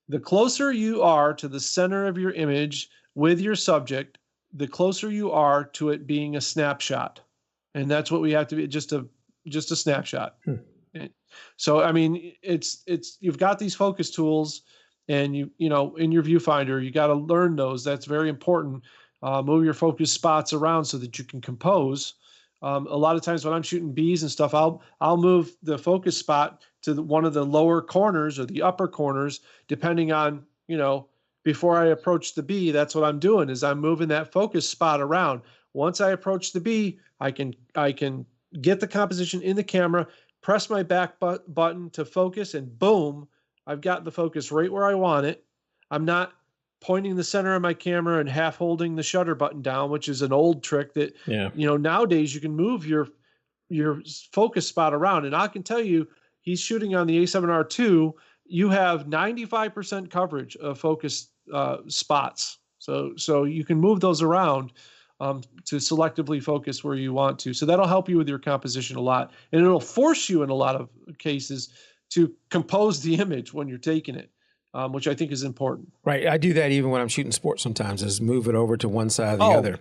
the closer you are to the center of your image with your subject, the closer you are to it being a snapshot. And that's what we have to be, just a snapshot. So, I mean, it's you've got these focus tools, and in your viewfinder, you got to learn those. That's very important. Move your focus spots around so that you can compose. A lot of times when I'm shooting bees and stuff, I'll move the focus spot to one of the lower corners or the upper corners, depending on, before I approach the bee. That's what I'm doing, is I'm moving that focus spot around. Once I approach the bee, I can get the composition in the camera, press my back button to focus, and boom, I've got the focus right where I want it. I'm not pointing the center of my camera and half holding the shutter button down, which is an old trick that, nowadays you can move your focus spot around. And I can tell you, he's shooting on the A7R II. You have 95% coverage of focus spots. So you can move those around to selectively focus where you want to. So that'll help you with your composition a lot. And it'll force you in a lot of cases to compose the image when you're taking it, which I think is important. Right. I do that even when I'm shooting sports sometimes, is move it over to one side or the other.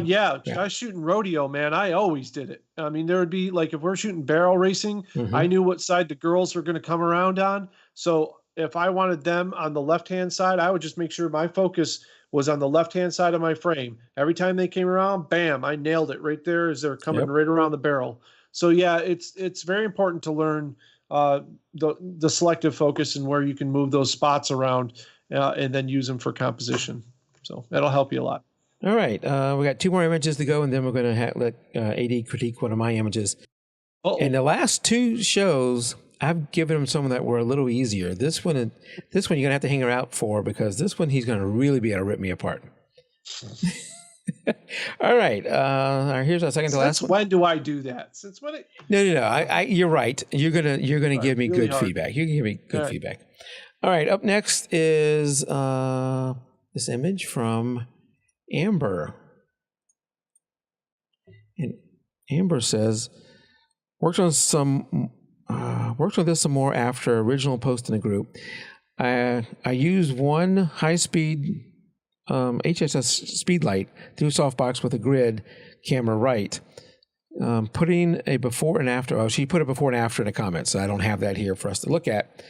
Yeah. I was shooting rodeo, man. I always did it. I mean, there would be like, if we're shooting barrel racing, I knew what side the girls were going to come around on. So if I wanted them on the left-hand side, I would just make sure my focus was on the left-hand side of my frame. Every time they came around, bam, I nailed it right there as they're coming right around the barrel. So yeah, it's very important to learn the selective focus and where you can move those spots around and then use them for composition. So that'll help you a lot. All right. We got 2 more images to go, and then we're going to let AD critique one of my images. In the last 2 shows, I've given him some that were a little easier. This one you're going to have to hang her out for, because this one he's going to really be able to rip me apart. All right. Here's our second to last one. When do I do that? Since when? No. You're right. You're gonna give me really good feedback. You can give me good feedback. All right. Up next is this image from Amber. And Amber says, worked on this some more after original post in the group. I used one high-speed HSS speedlight through softbox with a grid camera right. Putting a before and after. Oh, she put a before and after in the comments, so I don't have that here for us to look at.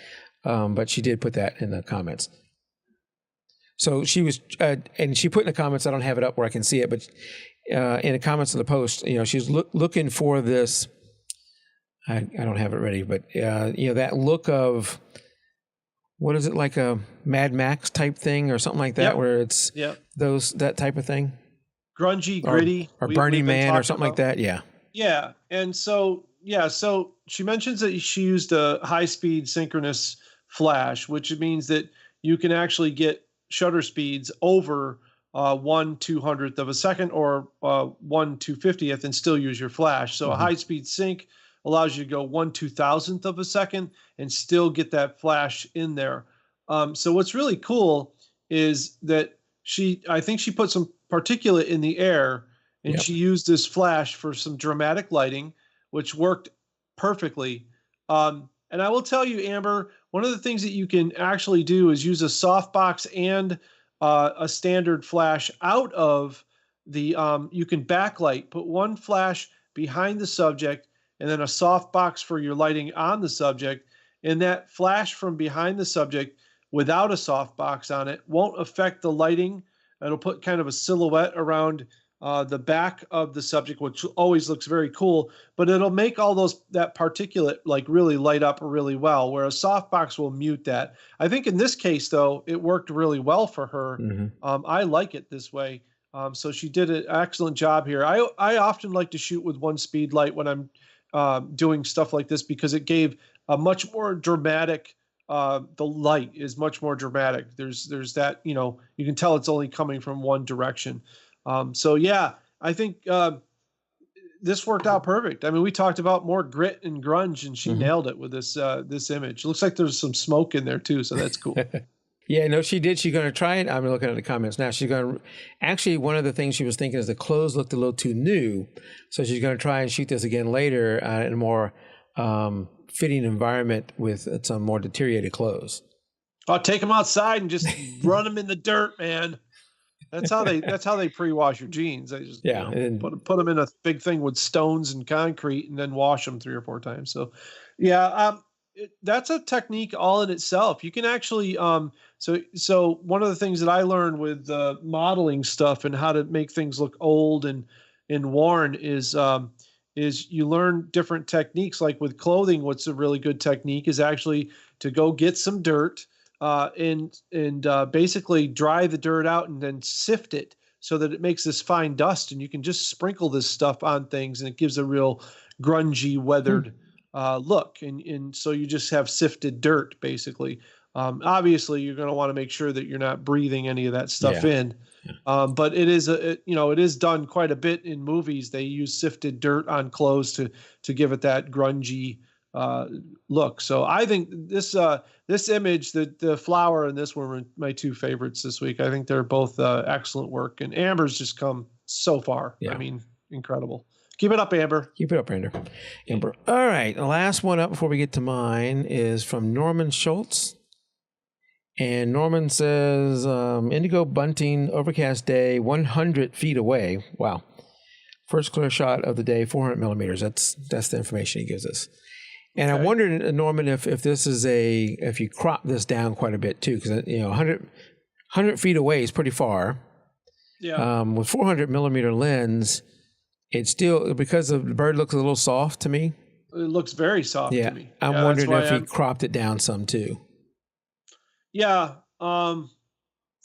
But she did put that in the comments. So she was, and she put in the comments, I don't have it up where I can see it, but in the comments of the post, she's looking for this I don't have it ready, but that look of, what is it, like a Mad Max type thing or something like that, Yep. where it's Yep. that type of thing, grungy, gritty, or Burning Man or something like that. Yeah, and so she mentions that she used a high-speed synchronous flash, which means that you can actually get shutter speeds over 1/200th of a second or 1/250th and still use your flash. So a high-speed sync allows you to go 1/2000th of a second and still get that flash in there. So what's really cool is that I think she put some particulate in the air, and she used this flash for some dramatic lighting, which worked perfectly. And I will tell you, Amber, one of the things that you can actually do is use a softbox and a standard flash out of the, you can backlight, put one flash behind the subject and then a softbox for your lighting on the subject. And that flash from behind the subject without a softbox on it won't affect the lighting. It'll put kind of a silhouette around the back of the subject, which always looks very cool, but it'll make all that particulate like really light up really well, where a softbox will mute that. I think in this case, though, it worked really well for her. I like it this way. So she did an excellent job here. I often like to shoot with one speed light when I'm doing stuff like this, because it gave a much more dramatic, the light is much more dramatic. There's that, you can tell it's only coming from one direction. So yeah, I think this worked out perfect. I mean, we talked about more grit and grunge, and she nailed it with this image. It looks like there's some smoke in there too, so that's cool. Yeah, no, she did. She's going to try it. I'm looking at the comments now. She's going to actually, one of the things she was thinking is the clothes looked a little too new, so she's going to try and shoot this again later in a more fitting environment with some more deteriorated clothes. I'll take them outside and just run them in the dirt, man. That's how they pre-wash your jeans. They just put them in a big thing with stones and concrete, and then wash them 3 or 4 times. So, yeah, that's a technique all in itself. You can actually so one of the things that I learned with modeling stuff and how to make things look old and worn is you learn different techniques. Like with clothing, what's a really good technique is actually to go get some dirt. And basically dry the dirt out and then sift it so that it makes this fine dust, and you can just sprinkle this stuff on things, and it gives a real grungy, weathered look. And so you just have sifted dirt, basically. Obviously, you're going to want to make sure that you're not breathing any of that stuff in. But it is done quite a bit in movies. They use sifted dirt on clothes to give it that grungy look. So I think this image, the flower and this were my 2 favorites this week. I think they're both excellent work, and Amber's just come so far. I mean, incredible. Keep it up, Amber. Keep it up, Amber. All right, the last one up before we get to mine is from Norman Schulz. And Norman says, indigo bunting, overcast day, 100 feet away. Wow. First clear shot of the day, 400 millimeters. That's the information he gives us. And I wondered, Norman, if this is if you crop this down quite a bit too, because 100 feet away is pretty far. Yeah. With 400 millimeter lens, it's still, because the bird looks a little soft to me. It looks very soft to me. I'm wondering if he cropped it down some too. Yeah.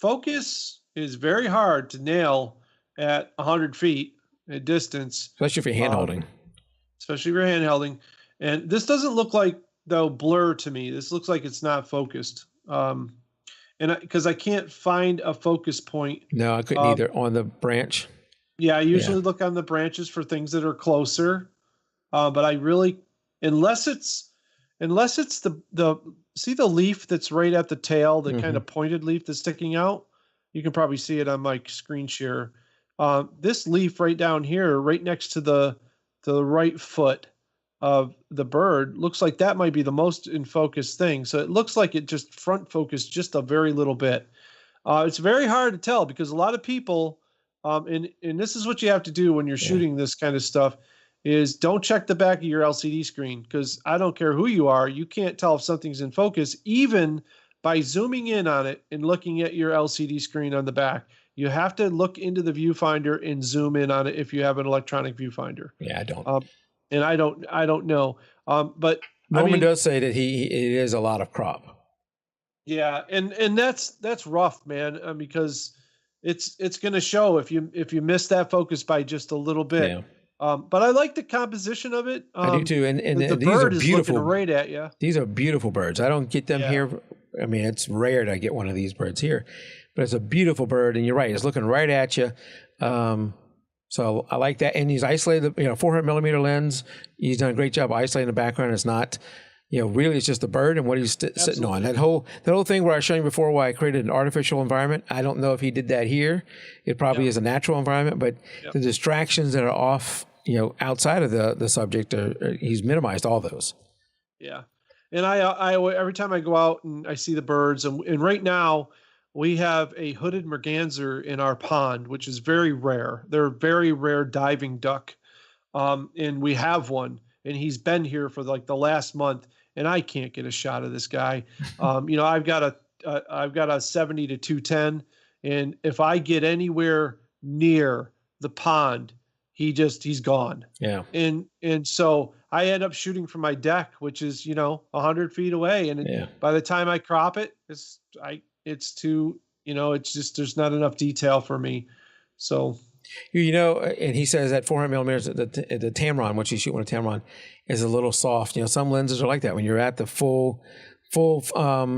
Focus is very hard to nail at 100 feet at distance. Especially if you're hand holding. And this doesn't look like, though, blur to me. This looks like it's not focused. And because I can't find a focus point. No, I couldn't either on the branch. Yeah, I usually look on the branches for things that are closer. But I really, unless it's see the leaf that's right at the tail, the kind of pointed leaf that's sticking out. You can probably see it on my screen share. This leaf right down here, right next to the right foot of the bird, looks like that might be the most in focus thing. So it looks like it just front focused just a very little bit. It's very hard to tell, because a lot of people, and this is what you have to do when you're shooting this kind of stuff, is don't check the back of your LCD screen, because I don't care who you are, you can't tell if something's in focus even by zooming in on it and looking at your LCD screen on the back. You have to look into the viewfinder and zoom in on it if you have an electronic viewfinder. Yeah, I don't. and I don't know. But I Norman mean, does say that it is a lot of crop. yeah, and that's rough, man, because it's going to show if you miss that focus by just a little bit. Yeah, But I like the composition of it. I do too. And The these are bird is looking beautiful. right at you. These are beautiful birds. I don't get them Yeah. here. I mean, it's rare to get one of these birds here, but it's a beautiful bird. And you're right, it's looking right at you. So I like that. And he's isolated, 400 millimeter lens. He's done a great job isolating the background. It's not, really it's just the bird and what he's sitting on. That whole thing where I was showing you before why I created an artificial environment. I don't know if he did that here. It probably is a natural environment, but the distractions that are off, outside of the subject, he's minimized all those. Yeah. And I every time I go out and I see the birds, and right now we have a hooded merganser in our pond, which is very rare. They're a very rare diving duck. And we have one, and he's been here for like the last month, and I can't get a shot of this guy. I've got a 70 to 210, and if I get anywhere near the pond, he's gone. Yeah. And so I end up shooting from my deck, which is 100 feet away, and by the time I crop it, it's too it's just there's not enough detail for me. So and he says that 400 millimeters, the Tamron, which you shoot with a Tamron, is a little soft. Some lenses are like that. When you're at the full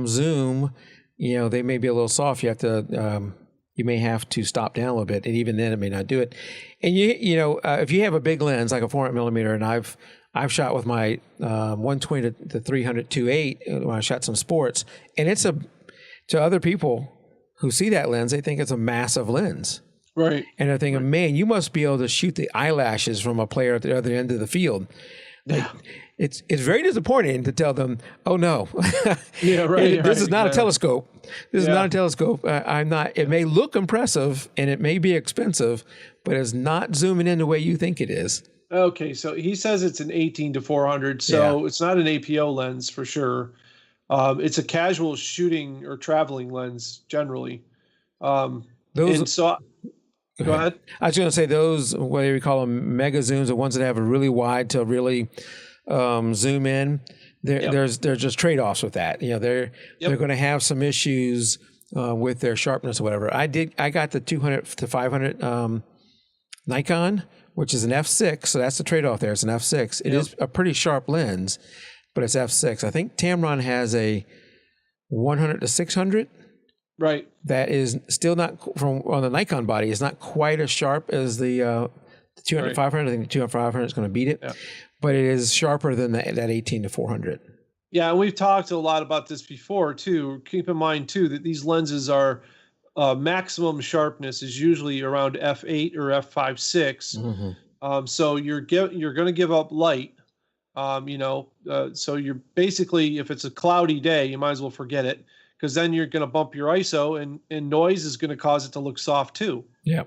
zoom, they may be a little soft. You have to you may have to stop down a little bit, and even then it may not do it. And if you have a big lens like a 400 millimeter, and I've shot with my 120 to 300 2.8 when I shot some sports, and it's to other people who see that lens, they think it's a massive lens. Right. And they're thinking, man, you must be able to shoot the eyelashes from a player at the other end of the field. Like, it's very disappointing to tell them, oh no, this is not a telescope. This is not a telescope. I'm not. It may look impressive and it may be expensive, but it's not zooming in the way you think it is. Okay, so he says it's an 18 to 400, so it's not an APO lens for sure. It's a casual shooting or traveling lens generally. Go ahead. I was going to say those, whether you call them mega zooms, the ones that have a really wide to really zoom in. There's just trade-offs with that. They're going to have some issues with their sharpness or whatever. I got the 200 to 500 Nikon, which is an f6, so that's the trade-off there. It's an f6. It is a pretty sharp lens, but it's f6. I think Tamron has a 100 to 600. Right. That is still not on the Nikon body. It's not quite as sharp as the 200 500. I think the 200 500 is going to beat it, but it is sharper than that 18 to 400. Yeah, and we've talked a lot about this before too. Keep in mind too that these lenses are maximum sharpness is usually around f8 or f5.6. Mm-hmm. So you're going to give up light. So you're basically, if it's a cloudy day, you might as well forget it, because then you're going to bump your ISO, and noise is going to cause it to look soft too. Yeah.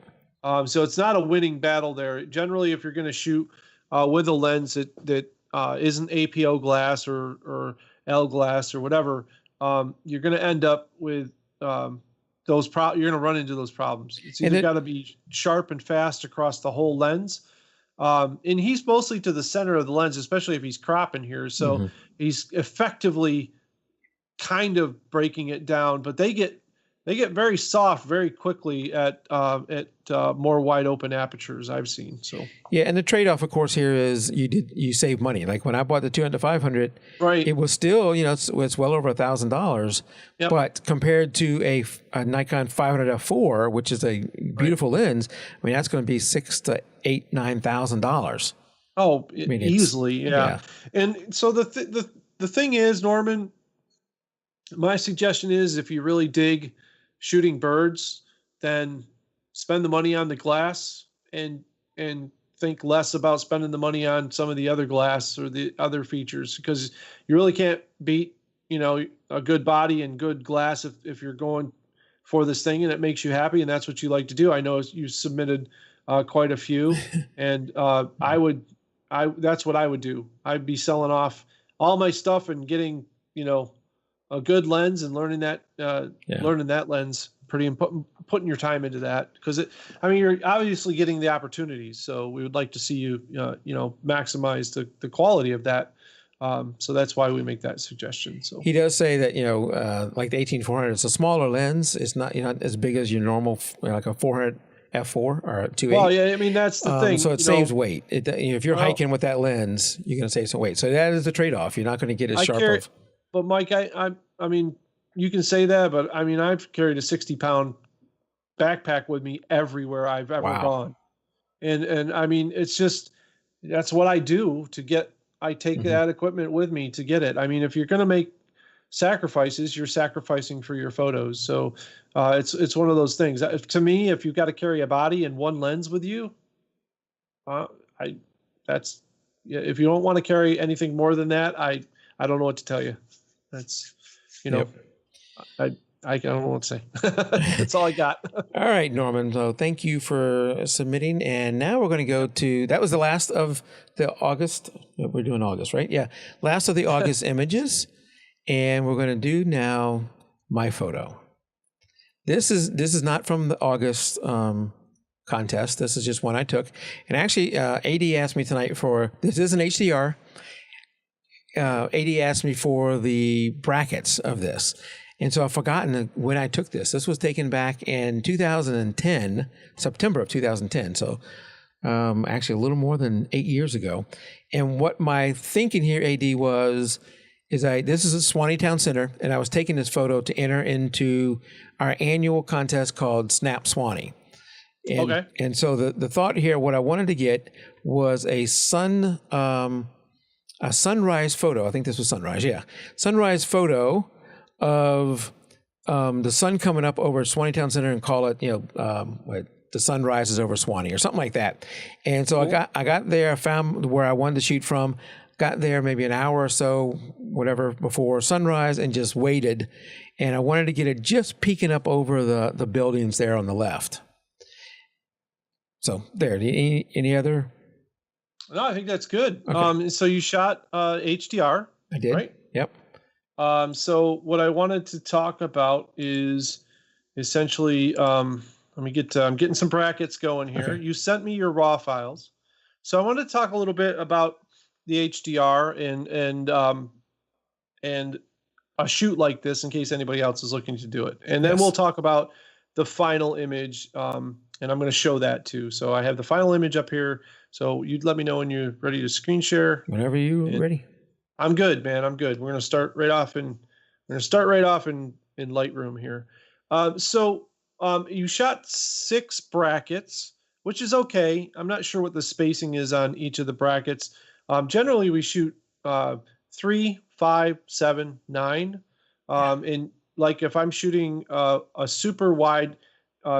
So it's not a winning battle there. Generally, if you're going to shoot with a lens that isn't APO glass or L glass or whatever, you're going to end up with you're going to run into those problems. It's either got to be sharp and fast across the whole lens. And he's mostly to the center of the lens, especially if he's cropping here. So he's effectively kind of breaking it down, but they get very soft very quickly at more wide open apertures I've seen. So and the trade-off, of course, here is you save money. Like when I bought the 200 to 500, it was still it's well over $1,000. But compared to a Nikon 500 f4, which is a beautiful lens, I mean that's going to be $6,000 to $9,000. Oh, easily, yeah. And so the thing is, Norman, my suggestion is if you really dig shooting birds, then spend the money on the glass and think less about spending the money on some of the other glass or the other features, because you really can't beat, a good body and good glass if you're going for this thing and it makes you happy and that's what you like to do. I know you submitted quite a few, and that's what I would do. I'd be selling off all my stuff and getting, a good lens and learning that lens. pretty important putting your time into that, because you're obviously getting the opportunities. So we would like to see you, maximize the quality of that. So that's why we make that suggestion. So he does say that, like the 18-400, it's a smaller lens. It's not, as big as your normal, like a 400 f4 or a 2.8. Well, yeah, I mean, that's the thing. So it saves weight. If you're hiking with that lens, you're going to save some weight. So that is the trade-off. You're not going to get as sharp. But Mike, I mean, you can say that, but I mean, I've carried a 60-pound backpack with me everywhere I've ever gone. And I mean, it's just, that's what I do to get, I take that equipment with me to get it. I mean, if you're going to make sacrifices, you're sacrificing for your photos. So it's one of those things. To me, if you've got to carry a body and one lens with you, if you don't want to carry anything more than that, I don't know what to tell you. That's, I don't know what to say. That's all I got. All right, Norman. So thank you for submitting. And now we're going to go to, that was the last of the August. We're doing August, right? Yeah. Last of the August images. And we're going to do now my photo. This is not from the August contest. This is just one I took. And actually, AD asked me tonight this is an HDR. AD asked me for the brackets of this. And so I've forgotten when I took this. This was taken back in 2010, September of 2010. So actually a little more than 8 years ago. And what my thinking here, AD, this is a Swanee Town Center, and I was taking this photo to enter into our annual contest called Snap Swanee. And so the thought here, what I wanted to get was a sunrise photo. I think this was sunrise. Yeah. Sunrise photo of the sun coming up over Swanee Town Center, and call it, the sun rises over Swanee or something like that. And so cool. I got there, I found where I wanted to shoot from, got there maybe an hour or so, whatever, before sunrise, and just waited. And I wanted to get it just peeking up over the buildings there on the left. So there, any other? No, I think that's good. Okay. So you shot HDR. I did. Right? Yep. So what I wanted to talk about is essentially, I'm getting some brackets going here. Okay. You sent me your raw files. So I wanted to talk a little bit about the HDR and a shoot like this, in case anybody else is looking to do it. And then we'll talk about the final image. And I'm going to show that too. So I have the final image up here. So you'd let me know when you're ready to screen share. Whenever you're ready. I'm good, man. I'm good. We're going to start right off in Lightroom here. So you shot 6 brackets, which is okay. I'm not sure what the spacing is on each of the brackets. Generally we shoot 3, 5, 7, 9. And like if I'm shooting a super wide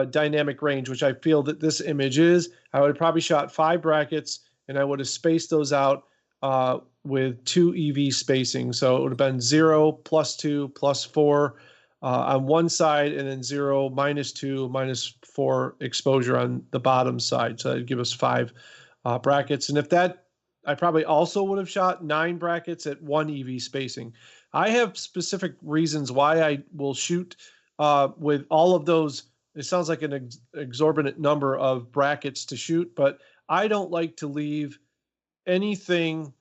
dynamic range, which I feel that this image is, I would have probably shot 5 brackets, and I would have spaced those out with 2 EV spacing. So it would have been 0, +2, +4 on one side, and then 0, -2, -4 exposure on the bottom side. So that'd give us 5 brackets. And if that, I probably also would have shot 9 brackets at 1 EV spacing. I have specific reasons why I will shoot with all of those. It sounds like an exorbitant number of brackets to shoot, but I don't like to leave anything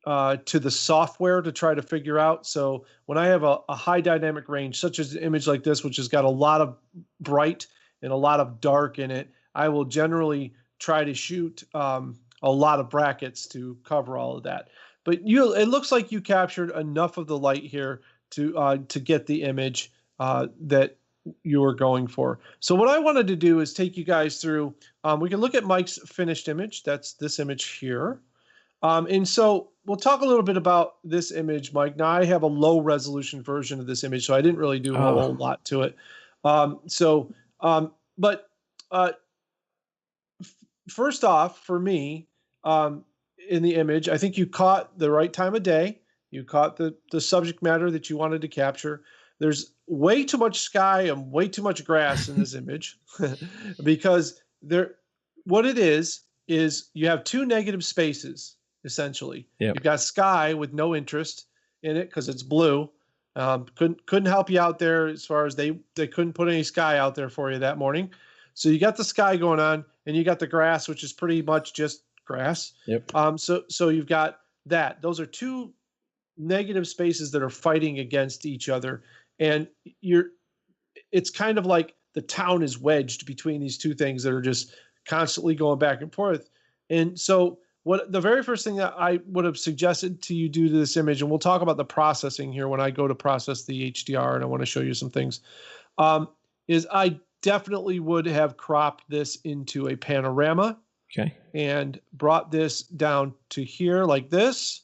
to the software to try to figure out. So when I have a high dynamic range, such as an image like this, which has got a lot of bright and a lot of dark in it, I will generally try to shoot a lot of brackets to cover all of that. But it looks like you captured enough of the light here to get the image that you were going for. So what I wanted to do is take you guys through, we can look at Mike's finished image. That's this image here. And so we'll talk a little bit about this image, Mike. Now I have a low resolution version of this image, so I didn't really do a whole lot to it. First off, for me, in the image, I think you caught the right time of day. You caught the subject matter that you wanted to capture. There's way too much sky and way too much grass in this image because what it is you have 2 negative spaces, essentially. Yep. You've got sky with no interest in it because it's blue, Couldn't help you out there as far as they couldn't put any sky out there for you that morning. So you got the sky going on, and you got the grass, which is pretty much just grass. Yep. So you've got that. Those are two negative spaces that are fighting against each other, and it's kind of like the town is wedged between these two things that are just constantly going back and forth. And so what the very first thing that I would have suggested to you do to this image, and we'll talk about the processing here when I go to process the HDR, and I want to show you some things, is I definitely would have cropped this into a panorama. Okay. And brought this down to here like this.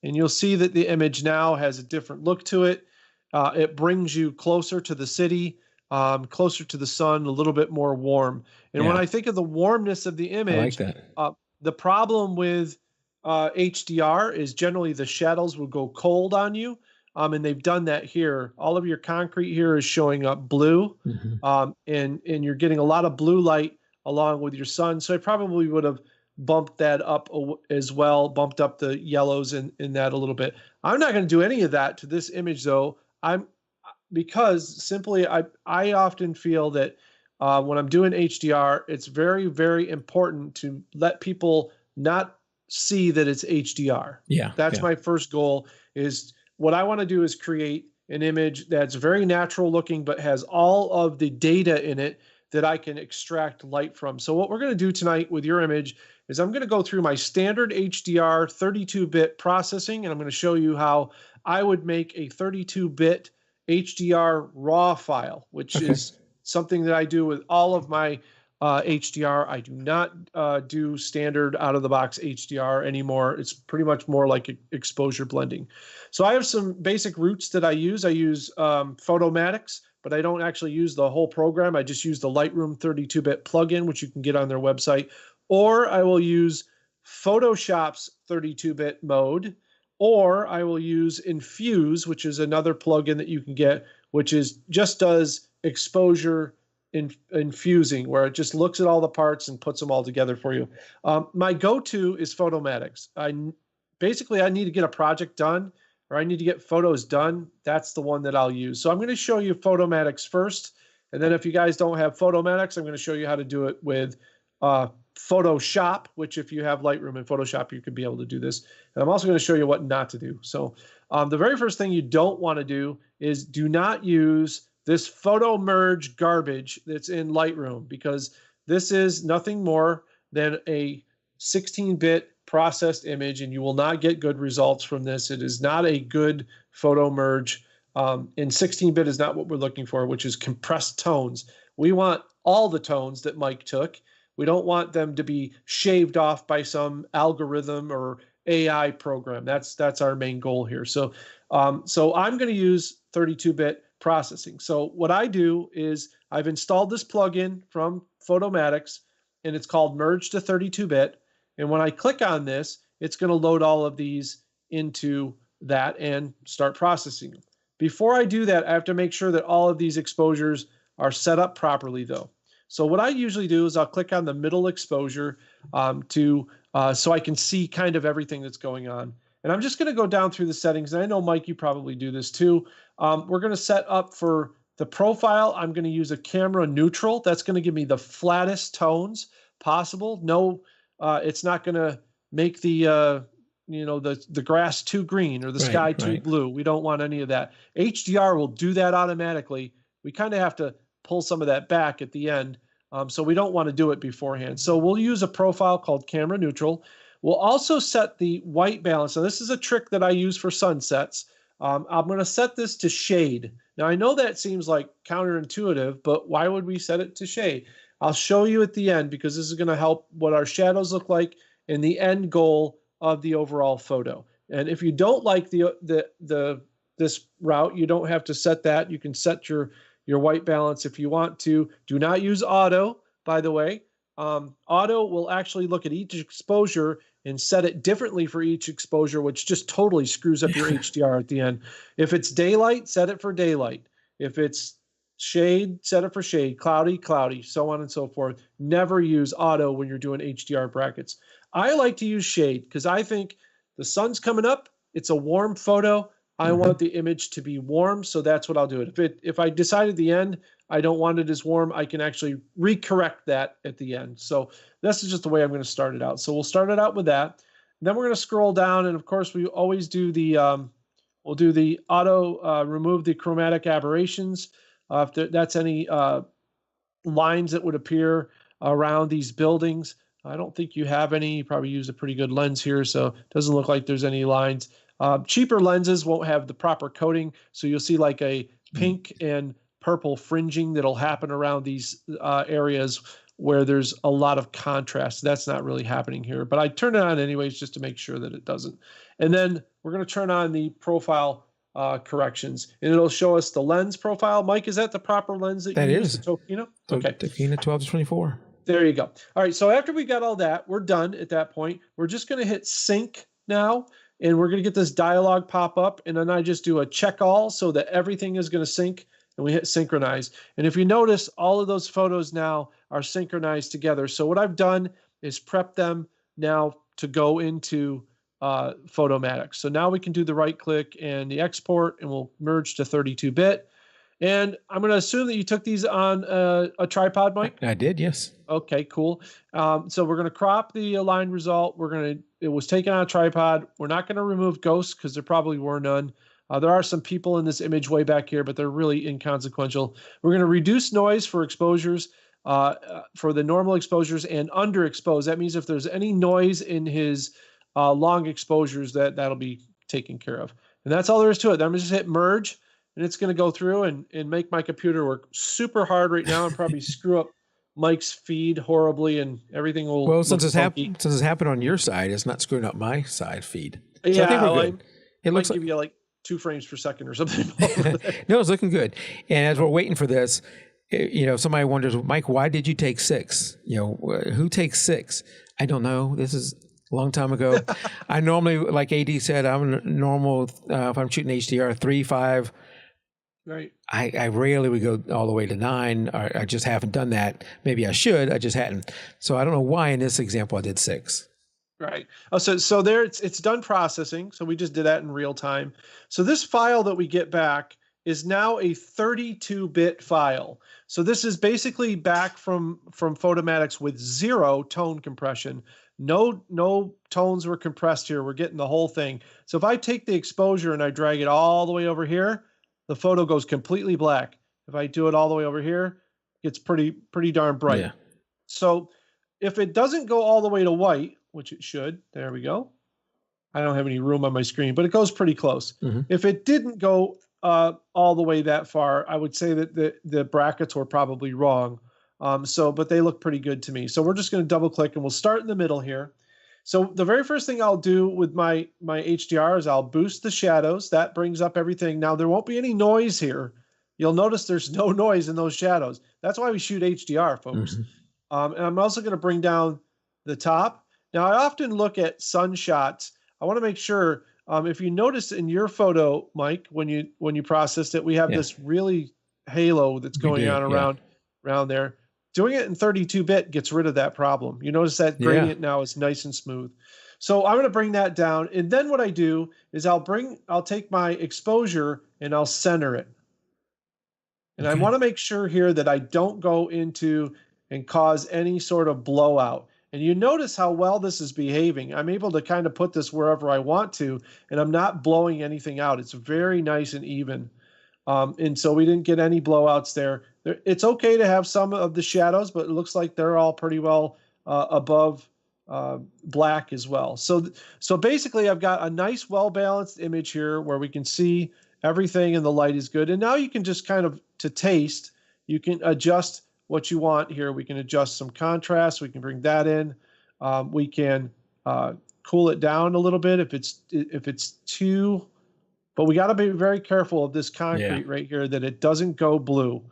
And you'll see that the image now has a different look to it. It brings you closer to the city, closer to the sun, a little bit more warm. And when I think of the warmness of the image, I like that. The problem with HDR is generally the shadows will go cold on you. And they've done that here. All of your concrete here is showing up blue. Mm-hmm. And you're getting a lot of blue light along with your sun. So I probably would have bumped that up as well, bumped up the yellows in that a little bit. I'm not going to do any of that to this image though. Because simply I often feel that when I'm doing HDR, it's very, very important to let people not see that it's HDR. Yeah. That's my first goal. Is what I want to do is create an image that's very natural looking, but has all of the data in it that I can extract light from. So what we're going to do tonight with your image is I'm going to go through my standard HDR 32-bit processing, and I'm going to show you how I would make a 32-bit HDR raw file, which is something that I do with all of my HDR. I do not do standard out-of-the-box HDR anymore. It's pretty much more like exposure blending. So I have some basic routes that I use. I use Photomatics, but I don't actually use the whole program. I just use the Lightroom 32-bit plugin, which you can get on their website. Or I will use Photoshop's 32-bit mode, or I will use Infuse, which is another plugin that you can get, which just does exposure infusing, where it just looks at all the parts and puts them all together for you. My go-to is Photomatics. I need to get a project done, or I need to get photos done. That's the one that I'll use. So I'm going to show you Photomatics first. And then if you guys don't have Photomatics, I'm going to show you how to do it with Photoshop, which if you have Lightroom and Photoshop, you could be able to do this. And I'm also going to show you what not to do. So the very first thing you don't want to do is do not use this photo merge garbage that's in Lightroom, because this is nothing more than a 16-bit processed image, and you will not get good results from this. It is not a good photo merge. And 16-bit is not what we're looking for, which is compressed tones. We want all the tones that Mike took. We don't want them to be shaved off by some algorithm or AI program. That's our main goal here. So I'm going to use 32-bit processing. So what I do is I've installed this plugin from Photomatics, and it's called Merge to 32-bit. And when I click on this, it's going to load all of these into that and start processing them. Before I do that, I have to make sure that all of these exposures are set up properly though. So what I usually do is I'll click on the middle exposure so I can see kind of everything that's going on. And I'm just going to go down through the settings. And I know, Mike, you probably do this too. We're going to set up for the profile. I'm going to use a camera neutral. That's going to give me the flattest tones possible. No, it's not going to make the grass too green or the sky too blue. We don't want any of that. HDR will do that automatically. We kind of have to pull some of that back at the end. So we don't want to do it beforehand. So we'll use a profile called camera neutral. We'll also set the white balance. Now this is a trick that I use for sunsets. I'm going to set this to shade. Now I know that seems like counterintuitive, but why would we set it to shade? I'll show you at the end, because this is going to help what our shadows look like and the end goal of the overall photo. And if you don't like this route, you don't have to set that. You can set your white balance if you want to. Do not use auto, by the way. Auto will actually look at each exposure and set it differently for each exposure, which just totally screws up your HDR at the end. If it's daylight, set it for daylight. If it's shade, set it for shade. Cloudy, cloudy, so on and so forth. Never use auto when you're doing HDR brackets. I like to use shade because I think the sun's coming up. It's a warm photo. I want the image to be warm, so that's what I'll do. If I decide at the end I don't want it as warm, I can actually recorrect that at the end. So this is just the way I'm going to start it out. So we'll start it out with that. Then we're going to scroll down, and of course we always do the we'll do the auto remove the chromatic aberrations. If that's any lines that would appear around these buildings. I don't think you have any. You probably use a pretty good lens here, so it doesn't look like there's any lines. Cheaper lenses won't have the proper coating, so you'll see like a pink and purple fringing that'll happen around these areas where there's a lot of contrast. That's not really happening here, but I turn it on anyways just to make sure that it doesn't. And then we're going to turn on the profile corrections, and it'll show us the lens profile. Mike, is that the proper lens that you use? The Tokina? Okay. Tokina 12-24. There you go. All right, so after we got all that, we're done at that point. We're just going to hit sync now, and we're going to get this dialog pop up, and then I just do a check all so that everything is going to sync, and we hit synchronize. And if you notice, all of those photos now are synchronized together. So what I've done is prep them now to go into Photomatic. So now we can do the right click and the export, and we'll merge to 32-bit. And I'm going to assume that you took these on a tripod, Mike? I did, yes. Okay, cool. So we're going to crop the aligned result. It was taken on a tripod. We're not going to remove ghosts because there probably were none. There are some people in this image way back here, but they're really inconsequential. We're going to reduce noise for exposures, for the normal exposures and underexposed. That means if there's any noise in his long exposures, that'll be taken care of. And that's all there is to it. I'm going to just hit merge. And it's going to go through and make my computer work super hard right now and probably screw up Mike's feed horribly, and everything will. Well, since it's happened on your side, it's not screwing up my side feed. So yeah, I think we're good. It looks like give you like 2 frames per second or something. No, it's looking good. And as we're waiting for this, somebody wonders, Mike, why did you take 6? Who takes 6? I don't know. This is a long time ago. I normally, like AD said, I'm normal if I'm shooting HDR 3, 5. Right. I rarely would go all the way to 9. Or I just haven't done that. Maybe I should. I just hadn't. So I don't know why in this example I did 6. Right. Oh, so there it's done processing. So we just did that in real time. So this file that we get back is now a 32-bit file. So this is basically back from Photomatic's with 0 tone compression. No tones were compressed here. We're getting the whole thing. So if I take the exposure and I drag it all the way over here, the photo goes completely black. If I do it all the way over here, it's pretty darn bright. Yeah. So if it doesn't go all the way to white, which it should, there we go. I don't have any room on my screen, but it goes pretty close. Mm-hmm. If it didn't go all the way that far, I would say that the brackets were probably wrong. But they look pretty good to me. So we're just going to double click, and we'll start in the middle here. So the very first thing I'll do with my HDR is I'll boost the shadows. That brings up everything. Now, there won't be any noise here. You'll notice there's no noise in those shadows. That's why we shoot HDR, folks. Mm-hmm. And I'm also going to bring down the top. Now, I often look at sun shots. I want to make sure, if you notice in your photo, Mike, when you processed it, we have this really halo that's going on around there. Doing it in 32-bit gets rid of that problem. You notice that gradient now is nice and smooth. So I'm going to bring that down. And then what I do is I'll take my exposure and I'll center it. And I want to make sure here that I don't go into and cause any sort of blowout. And you notice how well this is behaving. I'm able to kind of put this wherever I want to, and I'm not blowing anything out. It's very nice and even. And so we didn't get any blowouts there. It's okay to have some of the shadows, but it looks like they're all pretty well above black as well. So basically I've got a nice, well-balanced image here where we can see everything and the light is good. And now you can just kind of, to taste, you can adjust what you want here. We can adjust some contrast. We can bring that in. We can cool it down a little bit if it's too. But we got to be very careful of this concrete right here that it doesn't go blue.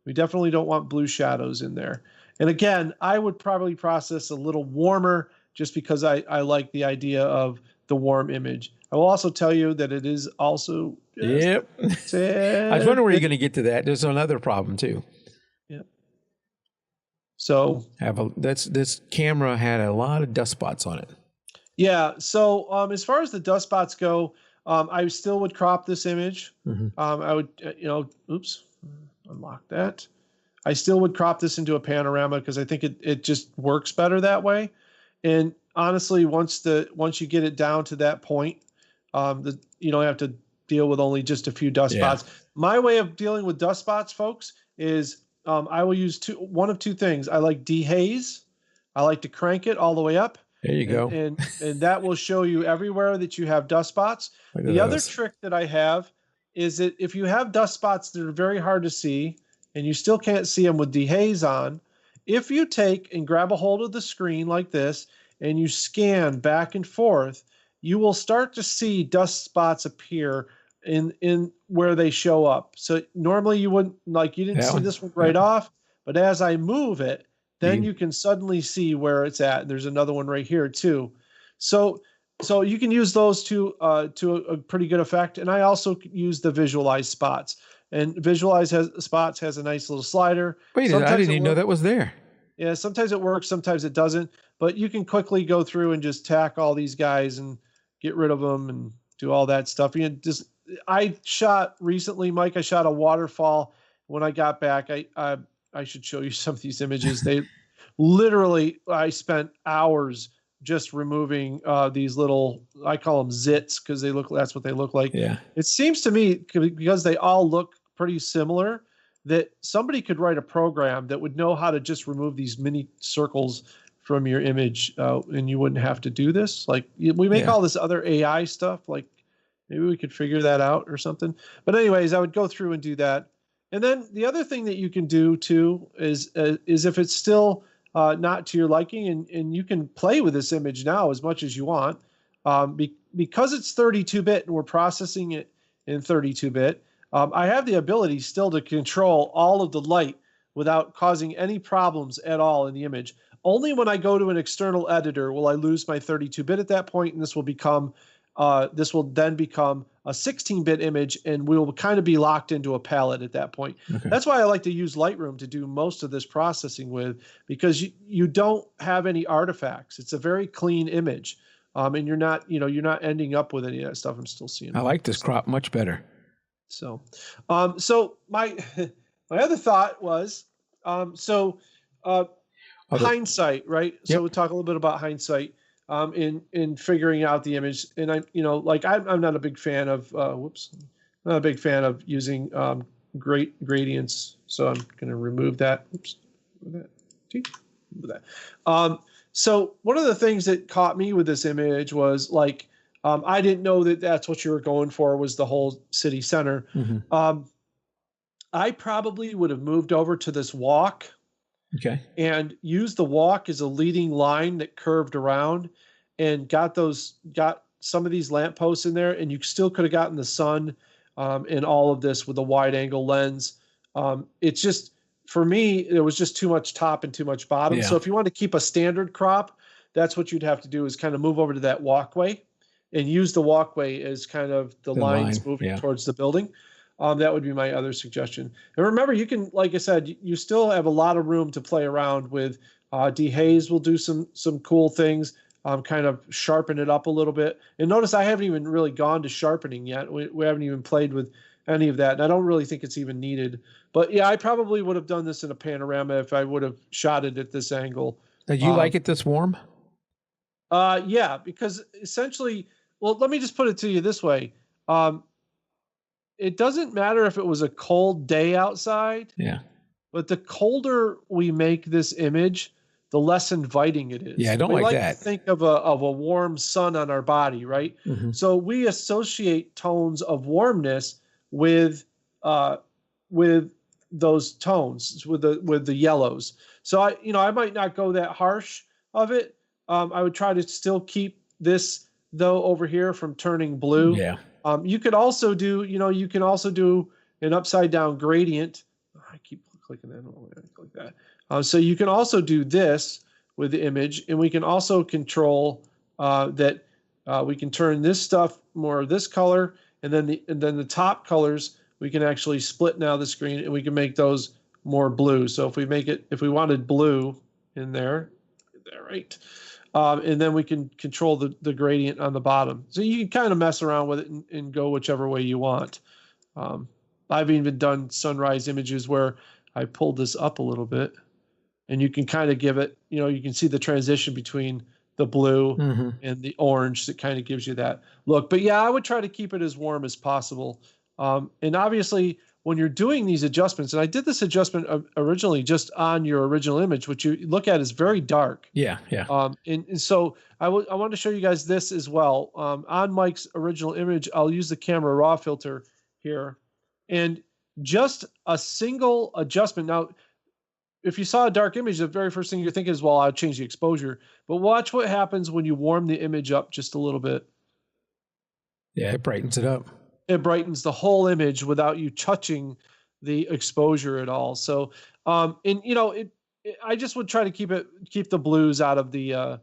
We definitely don't want blue shadows in there. And again, I would probably process a little warmer just because I like the idea of the warm image. I will also tell you that it is also. Yep. I was wondering where you're going to get to that. There's another problem too. Yep. So this camera had a lot of dust spots on it. Yeah. So as far as the dust spots go, I still would crop this image. I would, oops, unlock that. I still would crop this into a panorama because I think it just works better that way. And honestly, once you get it down to that point, you don't have to deal with only just a few dust spots. My way of dealing with dust spots, folks, is I will use one of two things. I like dehaze. I like to crank it all the way up. There you go. And that will show you everywhere that you have dust spots. The other trick that I have is that if you have dust spots that are very hard to see and you still can't see them with dehaze on, if you take and grab a hold of the screen like this and you scan back and forth, you will start to see dust spots appear in where they show up. So normally you wouldn't, like, you didn't see this one right off, but as I move it, then you can suddenly see where it's at. There's another one right here too. So you can use those to a pretty good effect. And I also use the visualize spots. And visualize spots has a nice little slider. Wait, I didn't even know that was there. Yeah, sometimes it works, sometimes it doesn't. But you can quickly go through and just tack all these guys and get rid of them and do all that stuff. I shot recently, Mike. I shot a waterfall. When I got back, I should show you some of these images. They literally, I spent hours just removing these little, I call them zits because that's what they look like. Yeah. It seems to me, because they all look pretty similar, that somebody could write a program that would know how to just remove these mini circles from your image, and you wouldn't have to do this. Like, we make all this other AI stuff. Like, maybe we could figure that out or something. But anyways, I would go through and do that. And then the other thing that you can do too is if it's still not to your liking, and you can play with this image now as much as you want, because it's 32-bit and we're processing it in 32-bit. I have the ability still to control all of the light without causing any problems at all in the image. Only when I go to an external editor will I lose my 32-bit at that point, and this will then become a 16-bit image, and we'll kind of be locked into a palette at that point. Okay. That's why I like to use Lightroom to do most of this processing with, because you don't have any artifacts. It's a very clean image, and you're not ending up with any of that stuff. I'm still seeing. I like this crop much better. So my other thought was, hindsight, right? Yep. So we'll talk a little bit about hindsight. In figuring out the image, and I'm not a big fan of not a big fan of using great gradients, so I'm going to remove that. Oops, remove that. So one of the things that caught me with this image was I didn't know that that's what you were going for, was the whole city center. Mm-hmm. I probably would have moved over to this walk. Okay. And use the walk as a leading line that curved around, and got some of these lampposts in there, and you still could have gotten the sun in all of this with a wide angle lens. It's just, for me, there was just too much top and too much bottom. Yeah. So if you want to keep a standard crop, that's what you'd have to do, is kind of move over to that walkway and use the walkway as kind of the lines moving towards the building. That would be my other suggestion. And remember, you can, like I said, you still have a lot of room to play around with. Dehaze will do some cool things, kind of sharpen it up a little bit. And notice I haven't even really gone to sharpening yet. We haven't even played with any of that, and I don't really think it's even needed. But yeah, I probably would have done this in a panorama if I would have shot it at this angle. Do you like it this warm? Yeah, because essentially, well, let me just put it to you this way. It doesn't matter if it was a cold day outside. Yeah. But the colder we make this image, the less inviting it is. Yeah, I don't like that. To think of a warm sun on our body, right? Mm-hmm. So we associate tones of warmness with those tones, with the yellows. So I might not go that harsh of it. I would try to still keep this though over here from turning blue. Yeah. You could also do, an upside down gradient. I keep clicking that. Click that. So you can also do this with the image, and we can also control that. We can turn this stuff more of this color, and then the top colors we can actually split now the screen, and we can make those more blue. So if we wanted blue in there, there, right? And then we can control the gradient on the bottom. So you can kind of mess around with it and go whichever way you want. I've even done sunrise images where I pulled this up a little bit, and you can kind of give it, you can see the transition between the blue and the orange that kind of gives you that look. But yeah, I would try to keep it as warm as possible. And obviously, when you're doing these adjustments, and I did this adjustment originally just on your original image, which you look at is very dark. Yeah. And so I wanted to show you guys this as well. On Mike's original image, I'll use the camera raw filter here, and just a single adjustment. Now, if you saw a dark image, the very first thing you're thinking is, well, I'll change the exposure. But watch what happens when you warm the image up just a little bit. Yeah, it brightens it up. It brightens the whole image without you touching the exposure at all. So, I just would try to keep the blues out of the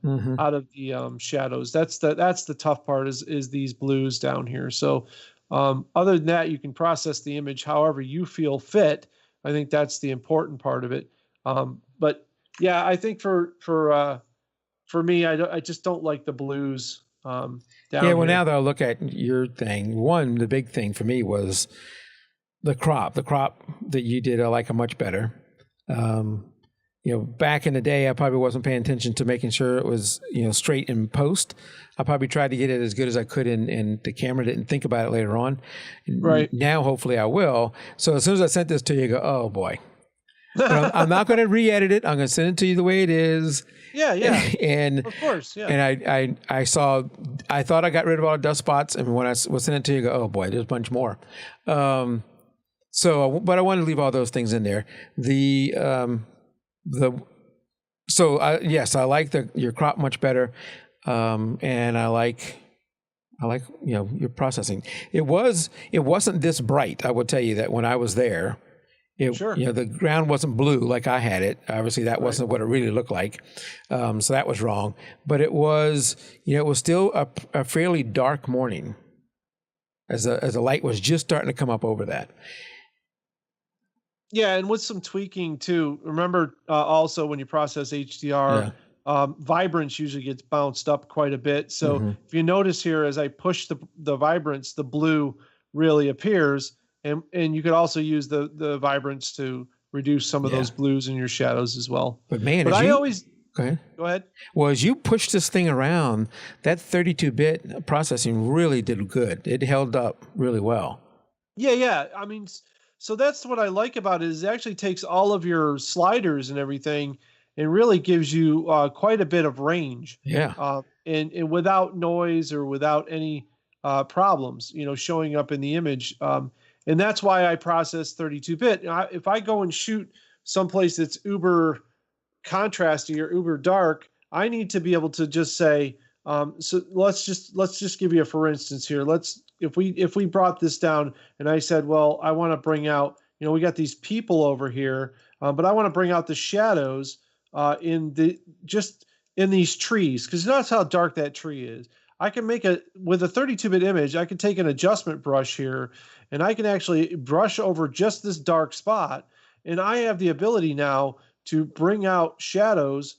shadows. That's the tough part is these blues down here. So, other than that, you can process the image however you feel fit. I think that's the important part of it. But yeah, I think for me, I just don't like the blues. Down well, here. now that I look at your thing, the big thing for me was the crop. The crop that you did, I like much better. Back in the day, I probably wasn't paying attention to making sure it was, straight in post. I probably tried to get it as good as I could, and the camera didn't think about it later on. Right. Now, hopefully I will. So as soon as I sent this to you, you go, oh boy. I'm not going to re-edit it. I'm going to send it to you the way it is. Yeah. And of course, yeah. And I thought I got rid of all the dust spots, and when I was sending it to you, go, oh boy, there's a bunch more. But I wanted to leave all those things in there. I like your crop much better, and I like your processing. It wasn't this bright. I would tell you that when I was there. Sure. The ground wasn't blue like I had it. Obviously, that wasn't what it really looked like. So that was wrong. But it was, it was still a fairly dark morning as the light was just starting to come up over that. Yeah, and with some tweaking too. Remember, also when you process HDR, vibrance usually gets bounced up quite a bit. So if you notice here, as I push the vibrance, the blue really appears. And you could also use the vibrance to reduce some of those blues in your shadows as well. But man, go ahead. Well, as you push this thing around, that 32-bit processing really did good. It held up really well. Yeah. I mean, so that's what I like about it is it actually takes all of your sliders and everything and really gives you quite a bit of range. Yeah. And without noise or without any problems, showing up in the image. And that's why I process 32-bit. If I go and shoot someplace that's uber contrasty or uber dark, I need to be able to just say, so let's just give you a for instance here. If we brought this down and I said, well, I want to bring out, we got these people over here, but I want to bring out the shadows in these trees, because notice how dark that tree is. I can with a 32-bit image, I can take an adjustment brush here and I can actually brush over just this dark spot. And I have the ability now to bring out shadows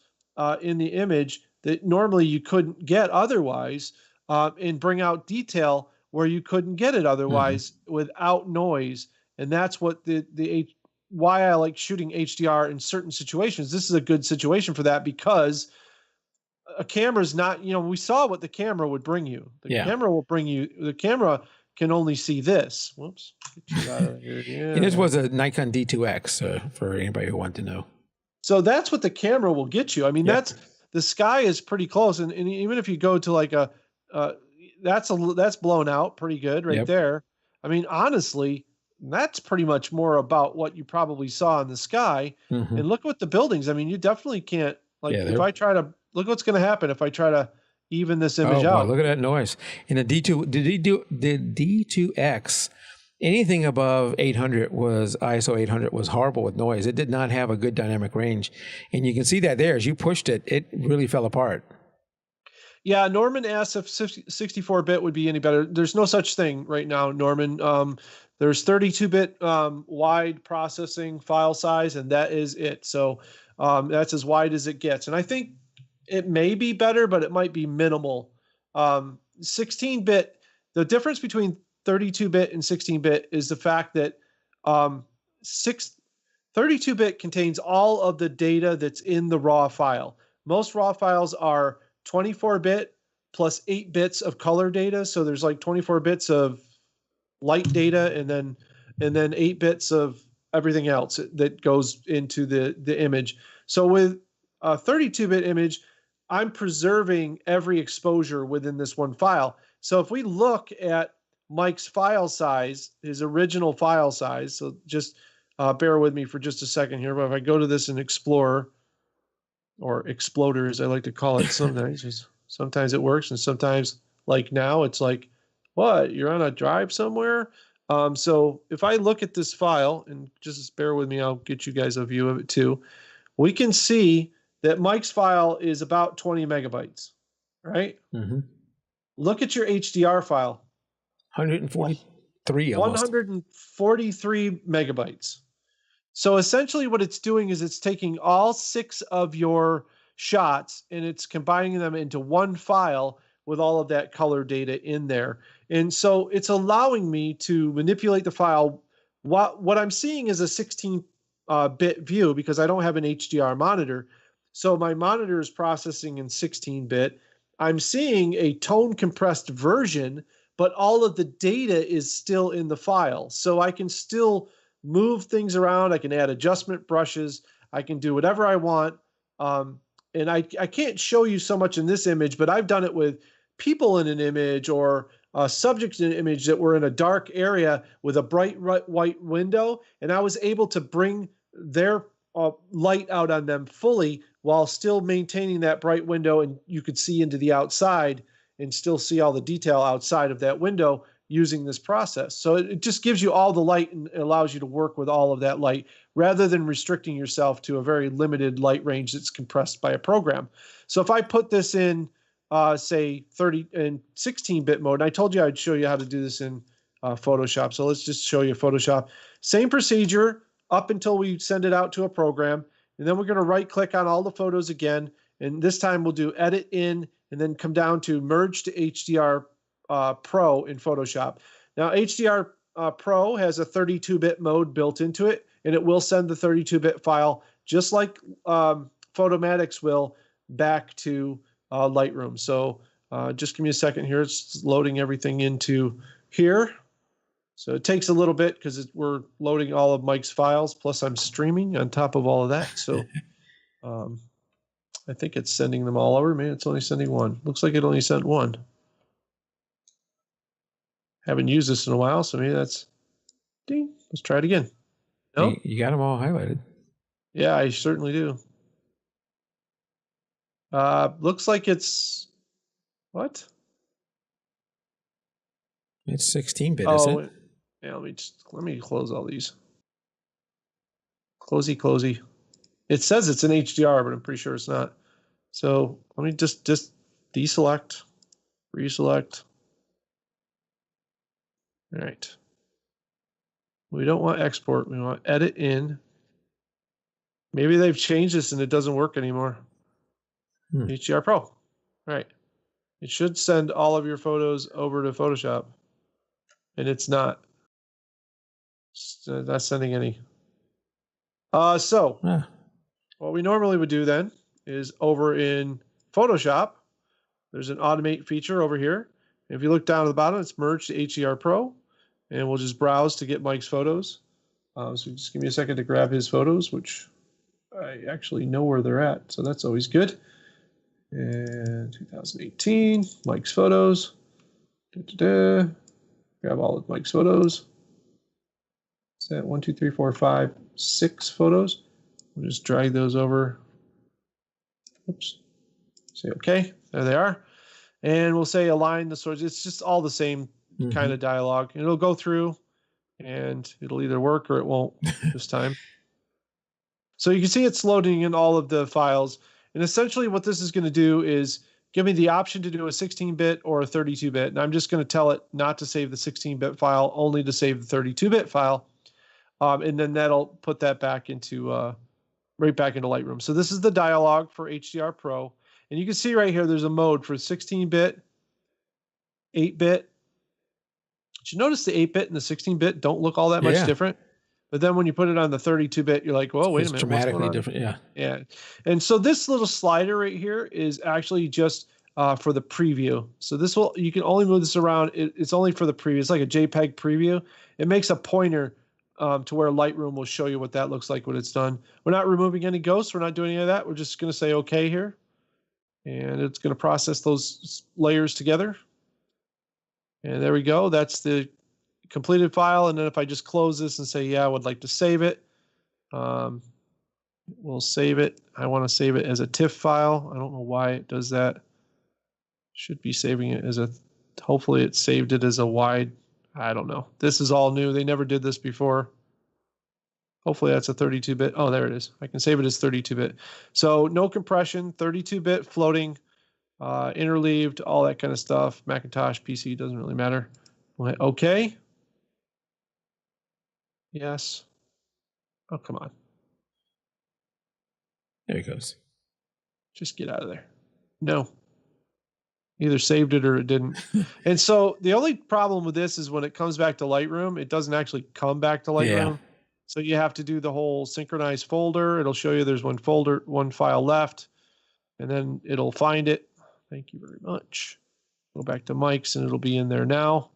in the image that normally you couldn't get otherwise, and bring out detail where you couldn't get it otherwise without noise. And that's what why I like shooting HDR in certain situations. This is a good situation for that, because a camera's not, we saw what the camera would bring you. The camera can only see this. Whoops. Get you out of here. Yeah. And this was a Nikon D2X for anybody who wanted to know. So that's what the camera will get you. I mean, the sky is pretty close. And even if you go to like that's blown out pretty good right there. I mean, honestly, that's pretty much more about what you probably saw in the sky. And look at the buildings. I mean, you definitely can't, if I try to, look what's going to happen if I try to even this image out. Boy, look at that noise. In the D2X, anything above 800 ISO 800 was horrible with noise. It did not have a good dynamic range. And you can see that there, as you pushed it, it really fell apart. Yeah, Norman asked if 64-bit would be any better. There's no such thing right now, Norman. There's 32-bit wide processing file size, and that is it. So that's as wide as it gets. And I think it may be better, but it might be minimal. 16-bit, the difference between 32-bit and 16-bit is the fact that 32-bit contains all of the data that's in the raw file. Most raw files are 24-bit plus 8 bits of color data. So there's like 24 bits of light data and then 8 bits of everything else that goes into the image. So with a 32-bit image, I'm preserving every exposure within this one file. So if we look at Mike's file size, his original file size, so just bear with me for just a second here, but if I go to this in Explorer, or Exploder as I like to call it sometimes it works, and sometimes, like now, it's like, what, you're on a drive somewhere? So if I look at this file, and just bear with me, I'll get you guys a view of it too, we can see that Mike's file is about 20 megabytes, right? Mm-hmm. Look at your HDR file. 143 almost. 143 megabytes. So essentially what it's doing is it's taking all 6 of your shots and it's combining them into one file with all of that color data in there. And so it's allowing me to manipulate the file. What I'm seeing is a 16-bit view because I don't have an HDR monitor. So my monitor is processing in 16-bit. I'm seeing a tone compressed version, but all of the data is still in the file. So I can still move things around. I can add adjustment brushes. I can do whatever I want. And I can't show you so much in this image, but I've done it with people in an image or subjects in an image that were in a dark area with a bright white window. And I was able to bring their light out on them fully while still maintaining that bright window. And you could see into the outside and still see all the detail outside of that window using this process. So it just gives you all the light and allows you to work with all of that light rather than restricting yourself to a very limited light range that's compressed by a program. So if I put this in, say 30 and 16-bit mode, and I told you I'd show you how to do this in Photoshop. So let's just show you Photoshop. Same procedure up until we send it out to a program. And then we're going to right click on all the photos again. And this time we'll do edit in and then come down to merge to HDR Pro in Photoshop. Now HDR Pro has a 32-bit mode built into it, and it will send the 32-bit file just like Photomatix will back to Lightroom. So just give me a second here. It's loading everything into here. So it takes a little bit because we're loading all of Mike's files, plus I'm streaming on top of all of that. So I think it's sending them all over. Maybe it's only sending one. Looks like it only sent one. Haven't used this in a while, so maybe that's ding. Let's try it again. No, you got them all highlighted. Yeah, I certainly do. Looks like it's what? It's 16-bit, isn't it? Yeah. Let me close all these. Closey. It says it's an HDR, but I'm pretty sure it's not. So let me just deselect, reselect. All right. We don't want export. We want edit in. Maybe they've changed this and it doesn't work anymore. HDR Pro. All right. It should send all of your photos over to Photoshop. And it's not. It's not sending any. What we normally would do then is over in Photoshop, there's an automate feature over here. If you look down at the bottom, it's merged to HDR Pro, and we'll just browse to get Mike's photos. So just give me a second to grab his photos, which I actually know where they're at, so that's always good. And 2018, Mike's photos. Grab all of Mike's photos. Is that 1, 2, 3, 4, 5, 6 photos? We'll just drag those over. Oops. Say OK. There they are. And we'll say align the source. It's just all the same kind of dialogue. And it'll go through and it'll either work or it won't this time. So you can see it's loading in all of the files. And essentially what this is going to do is give me the option to do a 16-bit or a 32-bit. And I'm just going to tell it not to save the 16-bit file, only to save the 32-bit file. And then that'll put that back into right back into Lightroom. So this is the dialog for HDR Pro. And you can see right here, there's a mode for 16-bit, 8-bit. Did you notice the 8-bit and the 16-bit don't look all that much different? But then when you put it on the 32-bit, you're like, well, wait a minute. It's dramatically different, yeah. Yeah. And so this little slider right here is actually just for the preview. So you can only move this around. It's only for the preview. It's like a JPEG preview. It makes a pointer to where Lightroom will show you what that looks like when it's done. We're not removing any ghosts. We're not doing any of that. We're just going to say okay here. And it's going to process those layers together. And there we go. That's the completed file. And then if I just close this and say, yeah, I would like to save it, we'll save it. I want to save it as a TIFF file. I don't know why it does that. Should be saving it as hopefully it saved it as a wide. I don't know. This is all new. They never did this before. Hopefully that's a 32-bit. Oh, there it is. I can save it as 32-bit. So no compression, 32-bit floating, interleaved, all that kind of stuff. Macintosh, PC, doesn't really matter. Okay. Yes. Oh, come on. There it goes. Just get out of there. No. Either saved it or it didn't. And so the only problem with this is when it comes back to Lightroom, it doesn't actually come back to Lightroom. Yeah. So you have to do the whole synchronize folder. It'll show you there's one file left, and then it'll find it. Thank you very much. Go back to Mike's and it'll be in there now.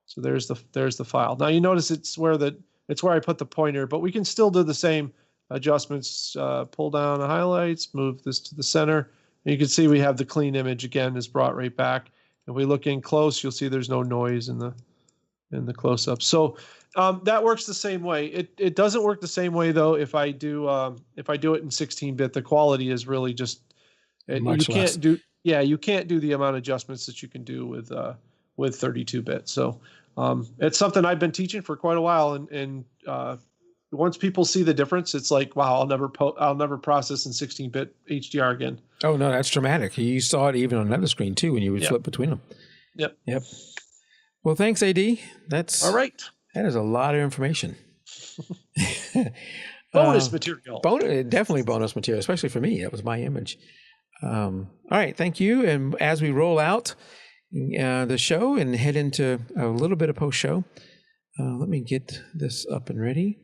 So there's the file. Now you notice it's where I put the pointer, but we can still do the same adjustments. Pull down the highlights, move this to the center. And you can see we have the clean image again is brought right back. If we look in close, you'll see there's no noise in the close-up. So that works the same way. It doesn't work the same way though if I do it in 16-bit. The quality is really just much you less. can't do you can't do the amount of adjustments that you can do with 32-bit. So it's something I've been teaching for quite a while, and once people see the difference, it's like, wow, I'll never process in 16-bit HDR again. Oh no, that's dramatic. You saw it even on another screen too when you would flip between them. Yep. Well, thanks, AD. That's all right. That is a lot of information. Bonus material. Definitely bonus material, especially for me. That was my image. All right, thank you. And as we roll out the show and head into a little bit of post-show, let me get this up and ready.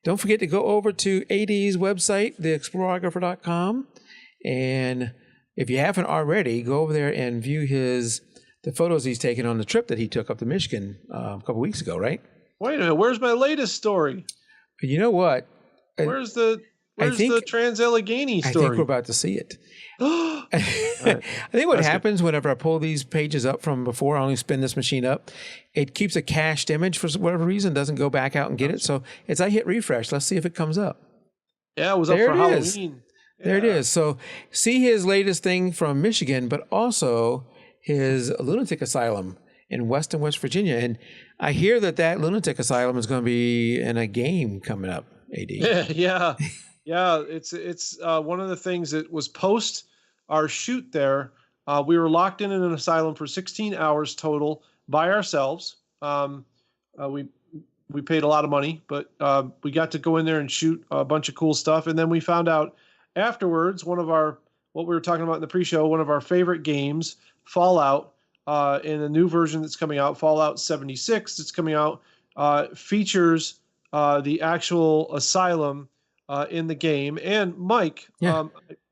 Don't forget to go over to AD's website, theexplorographer.com. And if you haven't already, go over there and view the photos he's taken on the trip that he took up to Michigan a couple weeks ago, right? Wait a minute. Where's my latest story? You know what? Where's the Trans-Allegheny story? I think we're about to see it. I think what happens whenever I pull these pages up from before, I only spin this machine up, it keeps a cached image for whatever reason, doesn't go back out and get it. So as I hit refresh, let's see if it comes up. Yeah, it was up for Halloween. Yeah. There it is. So see his latest thing from Michigan, but also his lunatic asylum in Weston, West Virginia. And I hear that lunatic asylum is going to be in a game coming up, AD. Yeah. It's one of the things that was post our shoot there. We were locked in an asylum for 16 hours total by ourselves. We paid a lot of money, but we got to go in there and shoot a bunch of cool stuff. And then we found out afterwards, what we were talking about in the pre-show, one of our favorite games, Fallout, in a new version that's coming out, Fallout 76, that's coming out, features the actual asylum in the game. And Mike,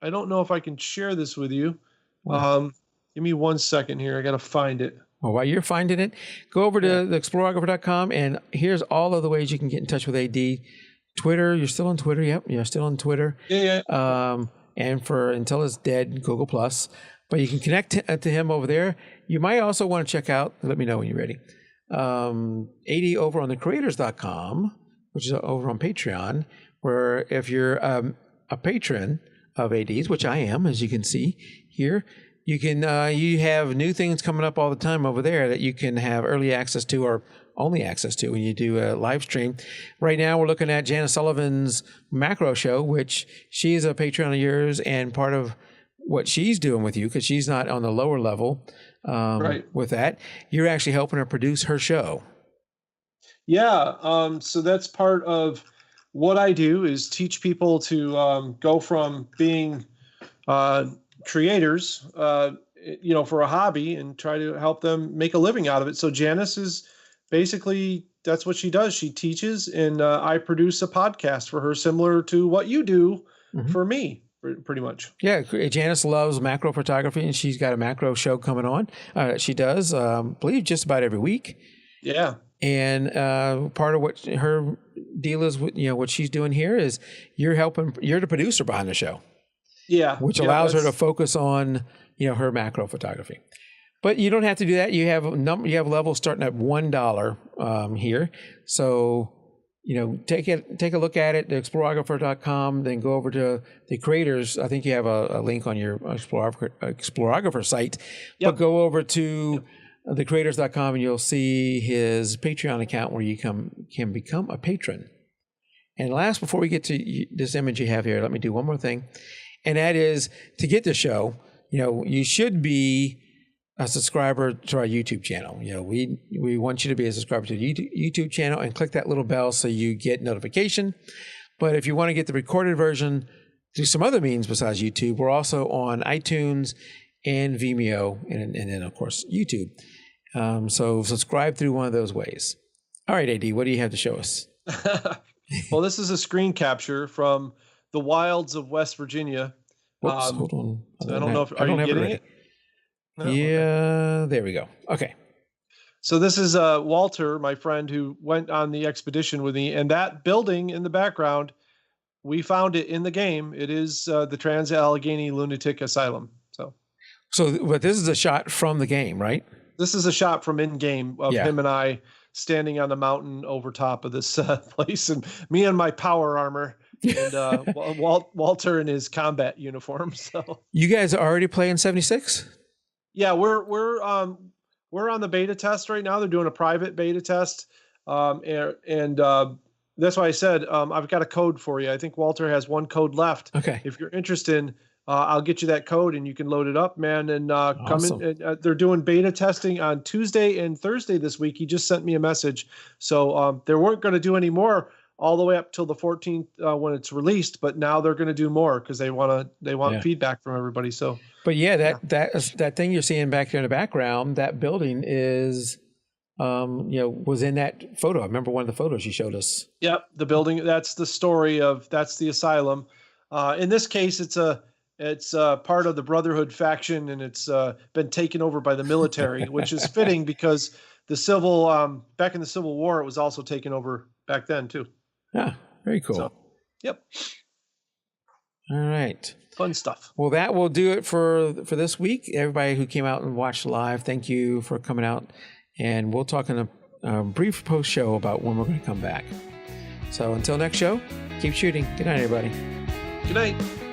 I don't know if I can share this with you. Give me 1 second here. I got to find it. Well, while you're finding it, go over to theexplorographer.com, and here's all of the ways you can get in touch with AD. Twitter, you're still on Twitter. Yep, you're still on Twitter. Yeah. And for Until It's Dead, Google+. But you can connect to him over there. You might also want to check out, let me know when you're ready, AD over on thecreators.com, which is over on Patreon, where if you're a patron of AD's, which I am, as you can see here, you can you have new things coming up all the time over there that you can have early access to or only access to when you do a live stream. Right now, we're looking at Janice Sullivan's macro show, which she's a patron of yours, and part of what she's doing with you, because she's not on the lower level with that, you're actually helping her produce her show. Yeah, so that's part of what I do is teach people to go from being creators, for a hobby and try to help them make a living out of it. So Janice is basically, that's what she does. She teaches, and I produce a podcast for her, similar to what you do for me, pretty much. Yeah, Janice loves macro photography, and she's got a macro show coming on. She does, I believe, just about every week. Yeah. And part of what her deal is, what she's doing here is you're the producer behind the show. Yeah. Which allows her to focus on, her macro photography. But you don't have to do that. You have levels starting at $1 here. So, take a look at it, theexplorographer.com, then go over to the creators. I think you have a link on your Explorographer site. Yep. But go over to thecreators.com and you'll see his Patreon account where you can become a patron. And last, before we get to this image you have here, let me do one more thing. And that is, to get the show, you should be a subscriber to our YouTube channel. We want you to be a subscriber to the YouTube channel and click that little bell so you get notification. But if you want to get the recorded version through some other means besides YouTube, we're also on iTunes and Vimeo, and then of course YouTube. So subscribe through one of those ways. All right, AD, what do you have to show us? Well, this is a screen capture from the wilds of West Virginia. Whoops, hold on. I don't know if are you getting it? No? Yeah, there we go. Okay. So this is Walter, my friend, who went on the expedition with me, and that building in the background, we found it in the game. It is the Trans-Allegheny Lunatic Asylum. But this is a shot from the game, right? This is a shot from in-game of him and I standing on the mountain over top of this place, and me in my power armor, and Walter in his combat uniform. So you guys are already playing 76? Yeah, we're on the beta test right now. They're doing a private beta test, and that's why I said I've got a code for you. I think Walter has one code left. Okay. If you're interested, I'll get you that code and you can load it up, man. And awesome. Come in. They're doing beta testing on Tuesday and Thursday this week. He just sent me a message. So they weren't going to do any more all the way up till the 14th when it's released, but now they're going to do more because they want feedback from everybody. So, but that thing you're seeing back there in the background, that building is, was in that photo. I remember one of the photos you showed us. Yep, the building. That's the story that's the asylum. In this case, it's part of the Brotherhood faction, and it's been taken over by the military, which is fitting because the back in the Civil War, it was also taken over back then too. Yeah, very cool. So, yep. All right. Fun stuff. Well, that will do it for this week. Everybody who came out and watched live, thank you for coming out. And we'll talk in a brief post show about when we're going to come back. So until next show, keep shooting. Good night, everybody. Good night.